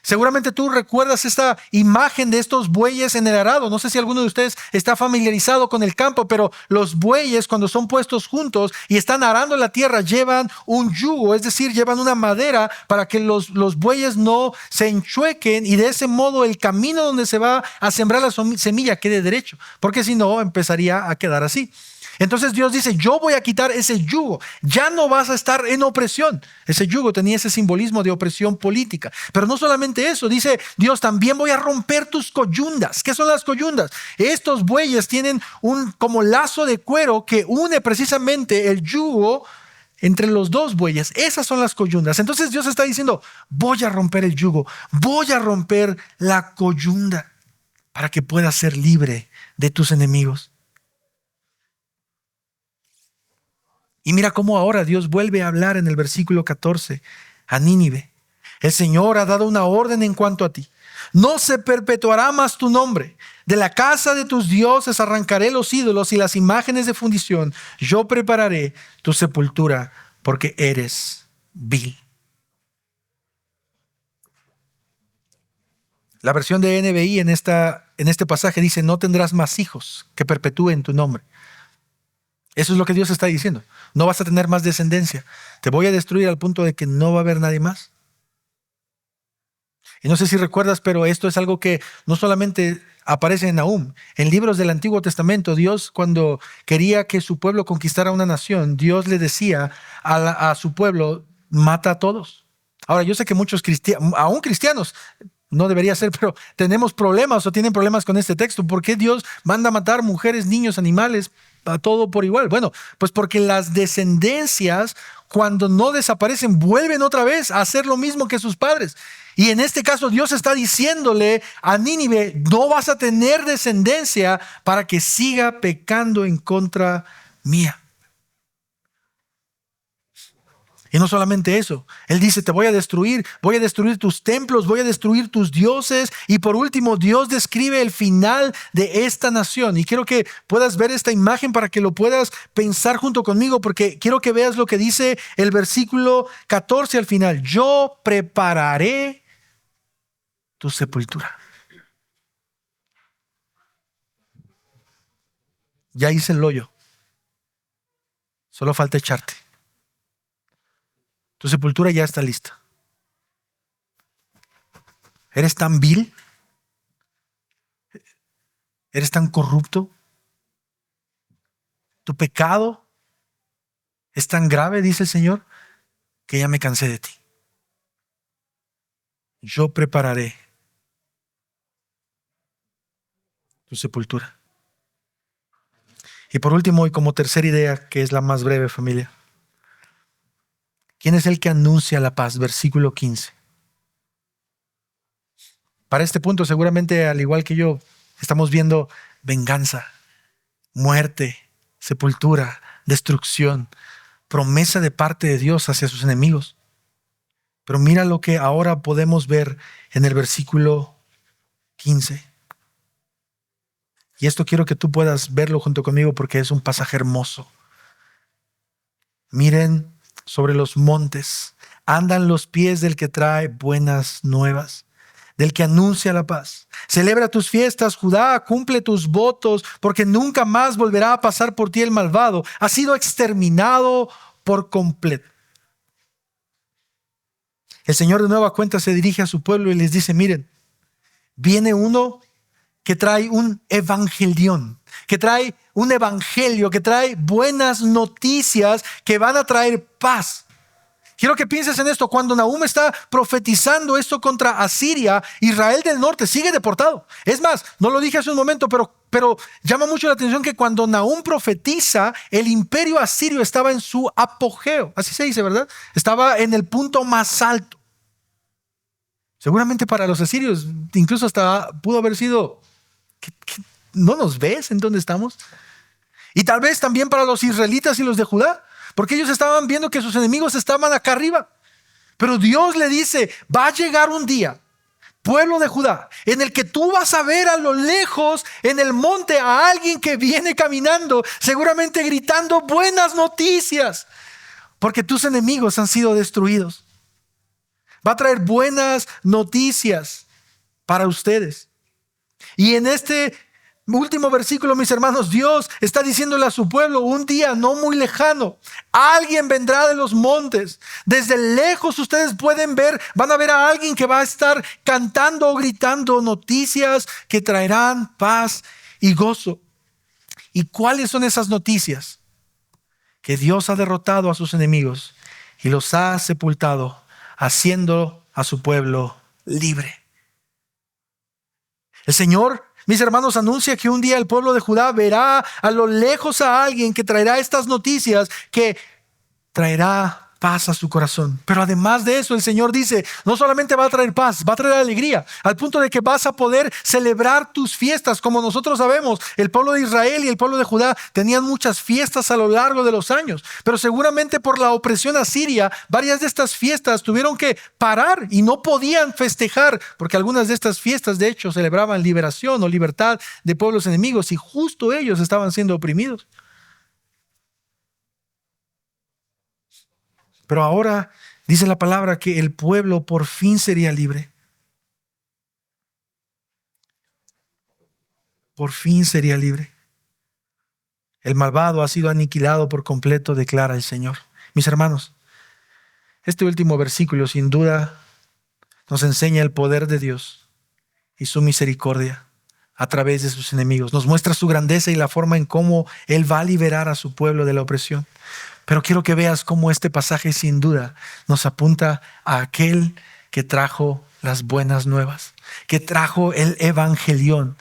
Seguramente tú recuerdas esta imagen de estos bueyes en el arado. No sé si alguno de ustedes está familiarizado con el campo, pero los bueyes, cuando son puestos juntos y están arando la tierra, llevan un yugo, es decir, llevan una madera para que los bueyes no se enchuequen y de ese modo el camino donde se va a sembrar la semilla quede derecho, porque si no empezaría a quedar así. Entonces Dios dice, yo voy a quitar ese yugo, ya no vas a estar en opresión. Ese yugo tenía ese simbolismo de opresión política. Pero no solamente eso, dice Dios, también voy a romper tus coyundas. ¿Qué son las coyundas? Estos bueyes tienen un como lazo de cuero que une precisamente el yugo entre los dos bueyes. Esas son las coyundas. Entonces Dios está diciendo, voy a romper el yugo, voy a romper la coyunda para que puedas ser libre de tus enemigos. Y mira cómo ahora Dios vuelve a hablar en el versículo 14 a Nínive. El Señor ha dado una orden en cuanto a ti. No se perpetuará más tu nombre. De la casa de tus dioses arrancaré los ídolos y las imágenes de fundición. Yo prepararé tu sepultura porque eres vil. La versión de NBI en este pasaje dice, no tendrás más hijos que perpetúen tu nombre. Eso es lo que Dios está diciendo. No vas a tener más descendencia. Te voy a destruir al punto de que no va a haber nadie más. Y no sé si recuerdas, pero esto es algo que no solamente aparece en Nahum. En libros del Antiguo Testamento, Dios, cuando quería que su pueblo conquistara una nación, Dios le decía a su pueblo, mata a todos. Ahora, yo sé que muchos cristianos, aún cristianos, no debería ser, pero tenemos problemas o tienen problemas con este texto. ¿Por qué Dios manda a matar mujeres, niños, animales, a todo por igual? Bueno, pues porque las descendencias, cuando no desaparecen, vuelven otra vez a hacer lo mismo que sus padres. Y en este caso Dios está diciéndole a Nínive, no vas a tener descendencia para que siga pecando en contra mía. Y no solamente eso, Él dice, te voy a destruir tus templos, voy a destruir tus dioses. Y por último, Dios describe el final de esta nación. Y quiero que puedas ver esta imagen para que lo puedas pensar junto conmigo, porque quiero que veas lo que dice el versículo 14 al final. Yo prepararé tu sepultura. Ya hice el hoyo, solo falta echarte. Tu sepultura ya está lista. ¿Eres tan vil? ¿Eres tan corrupto? ¿Tu pecado es tan grave, dice el Señor, que ya me cansé de ti? Yo prepararé tu sepultura. Y por último, y como tercera idea, que es la más breve, familia. ¿Quién es el que anuncia la paz? Versículo 15. Para este punto, seguramente, al igual que yo, estamos viendo venganza, muerte, sepultura, destrucción, promesa de parte de Dios hacia sus enemigos. Pero mira lo que ahora podemos ver en el versículo 15. Y esto quiero que tú puedas verlo junto conmigo porque es un pasaje hermoso. Miren, sobre los montes andan los pies del que trae buenas nuevas, del que anuncia la paz. Celebra tus fiestas, Judá, cumple tus votos, porque nunca más volverá a pasar por ti el malvado. Ha sido exterminado por completo. El Señor de nueva cuenta se dirige a su pueblo y les dice, miren, viene uno que trae un evangelión, que trae un evangelio, que trae buenas noticias que van a traer paz. Quiero que pienses en esto. Cuando Nahum está profetizando esto contra Asiria, Israel del norte sigue deportado. Es más, no lo dije hace un momento, pero llama mucho la atención que cuando Nahum profetiza, el imperio asirio estaba en su apogeo. Así se dice, ¿verdad? Estaba en el punto más alto. Seguramente para los asirios, incluso hasta pudo haber sido, ¿no nos ves en dónde estamos? Y tal vez también para los israelitas y los de Judá, porque ellos estaban viendo que sus enemigos estaban acá arriba. Pero Dios le dice, va a llegar un día, pueblo de Judá, en el que tú vas a ver a lo lejos en el monte a alguien que viene caminando, seguramente gritando buenas noticias, porque tus enemigos han sido destruidos. Va a traer buenas noticias para ustedes. Y en este último versículo, mis hermanos, Dios está diciéndole a su pueblo, un día no muy lejano, alguien vendrá de los montes. Desde lejos ustedes pueden ver, van a ver a alguien que va a estar cantando o gritando noticias que traerán paz y gozo. ¿Y cuáles son esas noticias? Que Dios ha derrotado a sus enemigos y los ha sepultado, haciendo a su pueblo libre. El Señor, mis hermanos, anuncia que un día el pueblo de Judá verá a lo lejos a alguien que traerá estas noticias, que traerá paz a su corazón. Pero además de eso, el Señor dice, no solamente va a traer paz, va a traer alegría, al punto de que vas a poder celebrar tus fiestas. Como nosotros sabemos, el pueblo de Israel y el pueblo de Judá tenían muchas fiestas a lo largo de los años, pero seguramente por la opresión asiria, varias de estas fiestas tuvieron que parar y no podían festejar, porque algunas de estas fiestas de hecho celebraban liberación o libertad de pueblos enemigos, y justo ellos estaban siendo oprimidos. Pero ahora dice la palabra que el pueblo por fin sería libre. Por fin sería libre. El malvado ha sido aniquilado por completo, declara el Señor. Mis hermanos, este último versículo sin duda nos enseña el poder de Dios y su misericordia a través de sus enemigos. Nos muestra su grandeza y la forma en cómo Él va a liberar a su pueblo de la opresión. Pero quiero que veas cómo este pasaje sin duda nos apunta a aquel que trajo las buenas nuevas, que trajo el evangelión.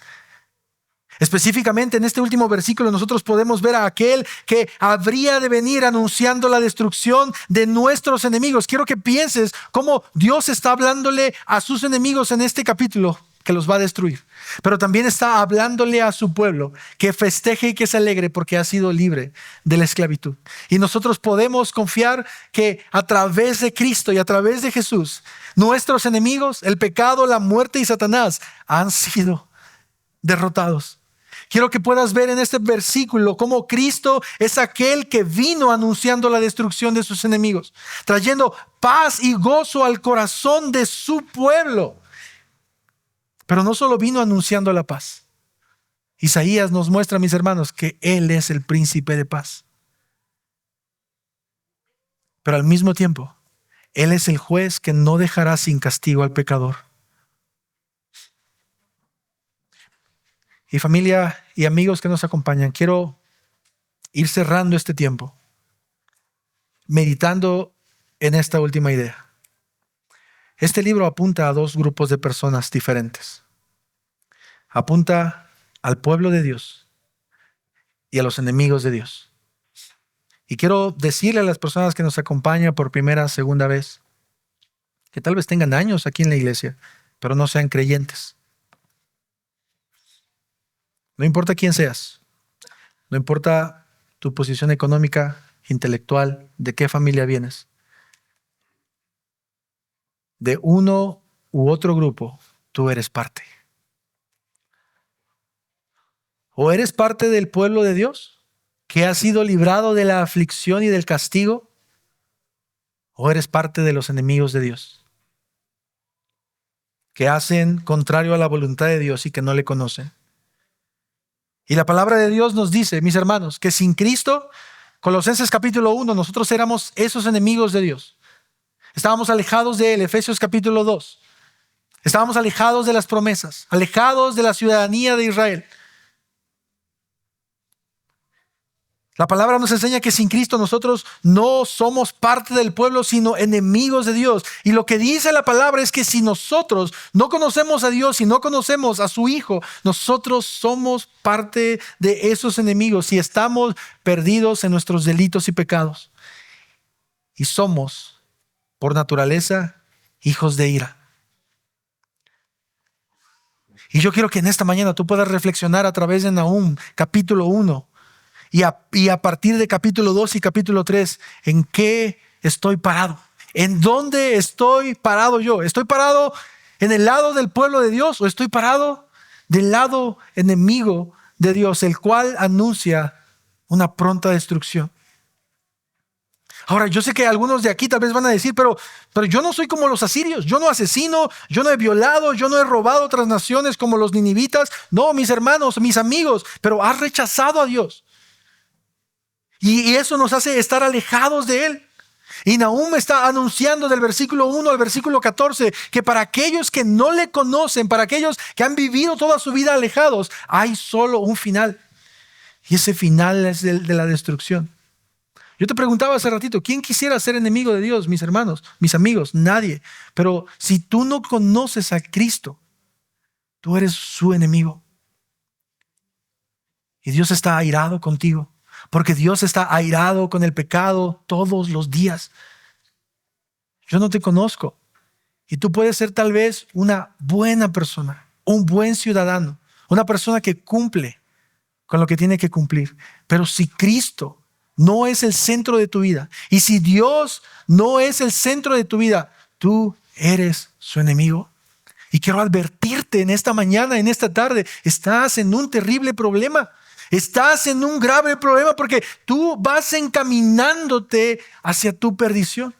Específicamente en este último versículo nosotros podemos ver a aquel que habría de venir anunciando la destrucción de nuestros enemigos. Quiero que pienses cómo Dios está hablándole a sus enemigos en este capítulo, que los va a destruir. Pero también está hablándole a su pueblo que festeje y que se alegre porque ha sido libre de la esclavitud. Y nosotros podemos confiar que a través de Cristo y a través de Jesús, nuestros enemigos, el pecado, la muerte y Satanás, han sido derrotados. Quiero que puedas ver en este versículo cómo Cristo es aquel que vino anunciando la destrucción de sus enemigos, trayendo paz y gozo al corazón de su pueblo. Pero no solo vino anunciando la paz. Isaías nos muestra, mis hermanos, que Él es el príncipe de paz. Pero al mismo tiempo, Él es el juez que no dejará sin castigo al pecador. Y familia y amigos que nos acompañan, quiero ir cerrando este tiempo, meditando en esta última idea. Este libro apunta a dos grupos de personas diferentes. Apunta al pueblo de Dios y a los enemigos de Dios. Y quiero decirle a las personas que nos acompañan por primera, segunda vez, que tal vez tengan años aquí en la iglesia, pero no sean creyentes. No importa quién seas, no importa tu posición económica, intelectual, de qué familia vienes. De uno u otro grupo, tú eres parte. O eres parte del pueblo de Dios, que ha sido librado de la aflicción y del castigo, o eres parte de los enemigos de Dios. que hacen contrario a la voluntad de Dios y que no le conocen. Y la palabra de Dios nos dice, mis hermanos, que sin Cristo, Colosenses capítulo 1, nosotros éramos esos enemigos de Dios. Estábamos alejados de Él, Efesios capítulo 2. Estábamos alejados de las promesas, alejados de la ciudadanía de Israel. La palabra nos enseña que sin Cristo nosotros no somos parte del pueblo, sino enemigos de Dios. Y lo que dice la palabra es que si nosotros no conocemos a Dios y no conocemos a su Hijo, nosotros somos parte de esos enemigos y estamos perdidos en nuestros delitos y pecados. Y somos, por naturaleza, hijos de ira. Y yo quiero que en esta mañana tú puedas reflexionar a través de Nahum, capítulo 1. Y a partir de capítulo 2 y capítulo 3, ¿en qué estoy parado? ¿En dónde estoy parado yo? ¿Estoy parado en el lado del pueblo de Dios o estoy parado del lado enemigo de Dios, el cual anuncia una pronta destrucción? Ahora, yo sé que algunos de aquí tal vez van a decir, pero yo no soy como los asirios, yo no asesino, yo no he violado, yo no he robado a otras naciones como los ninivitas. No, mis hermanos, mis amigos, pero has rechazado a Dios. Y eso nos hace estar alejados de Él. Y Nahum está anunciando del versículo 1 al versículo 14 que para aquellos que no le conocen, para aquellos que han vivido toda su vida alejados, hay solo un final. Y ese final es de la destrucción. Yo te preguntaba hace ratito, ¿quién quisiera ser enemigo de Dios, mis hermanos, mis amigos? Nadie. Pero si tú no conoces a Cristo, tú eres su enemigo. Y Dios está airado contigo. Porque Dios está airado con el pecado todos los días. Yo no te conozco. Y tú puedes ser tal vez una buena persona, un buen ciudadano, una persona que cumple con lo que tiene que cumplir. Pero si Cristo no es el centro de tu vida, y si Dios no es el centro de tu vida, tú eres su enemigo. Y quiero advertirte en esta mañana, en esta tarde, estás en un terrible problema. Estás en un grave problema porque tú vas encaminándote hacia tu perdición.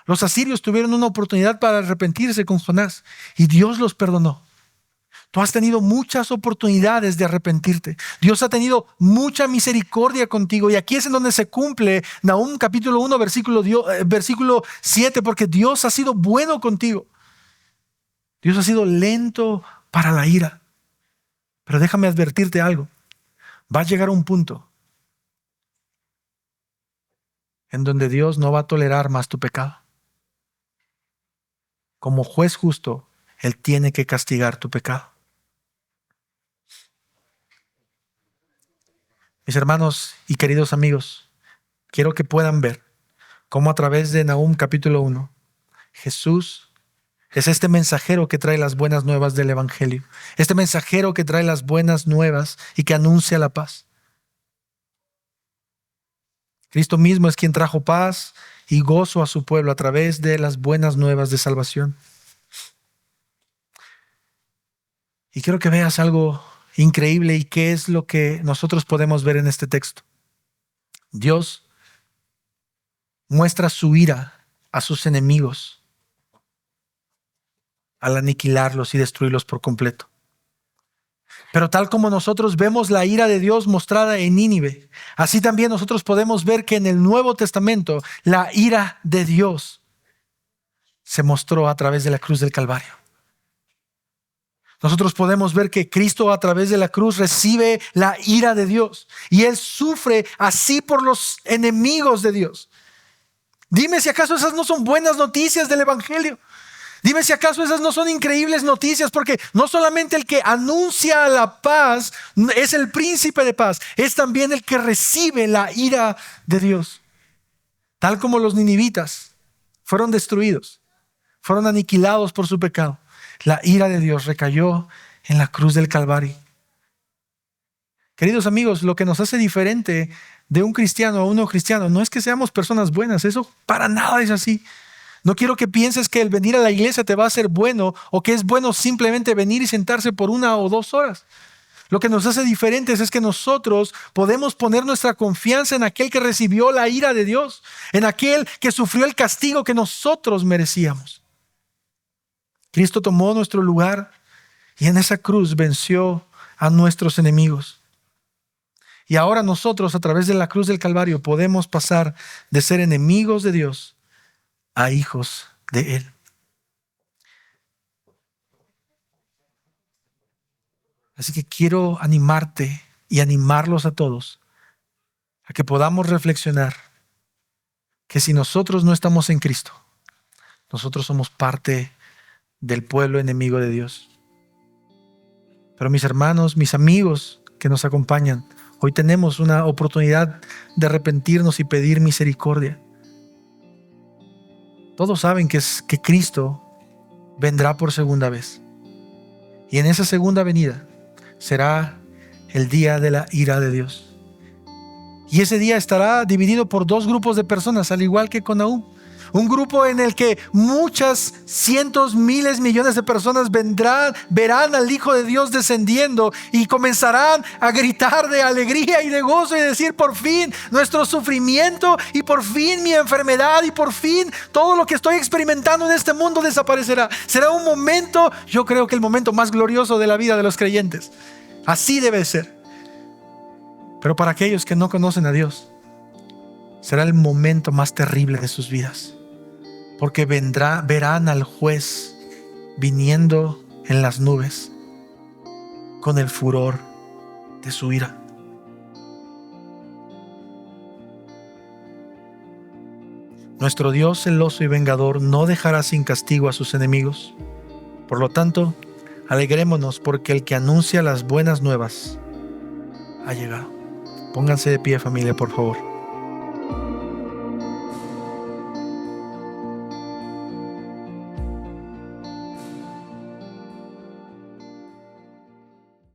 Los asirios tuvieron una oportunidad para arrepentirse con Jonás y Dios los perdonó. Tú has tenido muchas oportunidades de arrepentirte. Dios ha tenido mucha misericordia contigo y aquí es en donde se cumple Nahum capítulo 1 versículo 7, porque Dios ha sido bueno contigo. Dios ha sido lento para la ira. Pero déjame advertirte algo. Va a llegar un punto en donde Dios no va a tolerar más tu pecado. Como juez justo, Él tiene que castigar tu pecado. Mis hermanos y queridos amigos, quiero que puedan ver cómo a través de Nahum capítulo 1, Jesús es este mensajero que trae las buenas nuevas del Evangelio. Este mensajero que trae las buenas nuevas y que anuncia la paz. Cristo mismo es quien trajo paz y gozo a su pueblo a través de las buenas nuevas de salvación. Y quiero que veas algo increíble y qué es lo que nosotros podemos ver en este texto. Dios muestra su ira a sus enemigos al aniquilarlos y destruirlos por completo. Pero tal como nosotros vemos la ira de Dios mostrada en Nínive, así también nosotros podemos ver que en el Nuevo Testamento la ira de Dios se mostró a través de la cruz del Calvario. Nosotros podemos ver que Cristo a través de la cruz recibe la ira de Dios y Él sufre así por los enemigos de Dios. Dime si acaso esas no son buenas noticias del Evangelio. Dime si acaso esas no son increíbles noticias, porque no solamente el que anuncia la paz es el príncipe de paz, es también el que recibe la ira de Dios. Tal como los ninivitas fueron destruidos, fueron aniquilados por su pecado, la ira de Dios recayó en la cruz del Calvario. Queridos amigos, lo que nos hace diferente de un cristiano a un no cristiano no es que seamos personas buenas, eso para nada es así. No quiero que pienses que el venir a la iglesia te va a hacer bueno o que es bueno simplemente venir y sentarse por 1 o 2 horas. Lo que nos hace diferentes es que nosotros podemos poner nuestra confianza en aquel que recibió la ira de Dios, en aquel que sufrió el castigo que nosotros merecíamos. Cristo tomó nuestro lugar y en esa cruz venció a nuestros enemigos. Y ahora nosotros, a través de la cruz del Calvario, podemos pasar de ser enemigos de Dios a hijos de Él. Así que quiero animarte y animarlos a todos a que podamos reflexionar que si nosotros no estamos en Cristo, nosotros somos parte del pueblo enemigo de Dios. Pero mis hermanos, mis amigos que nos acompañan, hoy tenemos una oportunidad de arrepentirnos y pedir misericordia. Todos saben que Cristo vendrá por segunda vez. Y en esa segunda venida será el día de la ira de Dios. Y ese día estará dividido por dos grupos de personas, al igual que con Nahum. Un grupo en el que muchas, cientos, miles, millones de personas verán al Hijo de Dios descendiendo y comenzarán a gritar de alegría y de gozo y decir: por fin nuestro sufrimiento y por fin mi enfermedad y por fin todo lo que estoy experimentando en este mundo desaparecerá. Será un momento, yo creo que el momento más glorioso de la vida de los creyentes. Así debe ser. Pero para aquellos que no conocen a Dios, será el momento más terrible de sus vidas. Porque verán al juez viniendo en las nubes con el furor de su ira. Nuestro Dios celoso y vengador no dejará sin castigo a sus enemigos. Por lo tanto, alegrémonos porque el que anuncia las buenas nuevas ha llegado. Pónganse de pie, familia, por favor.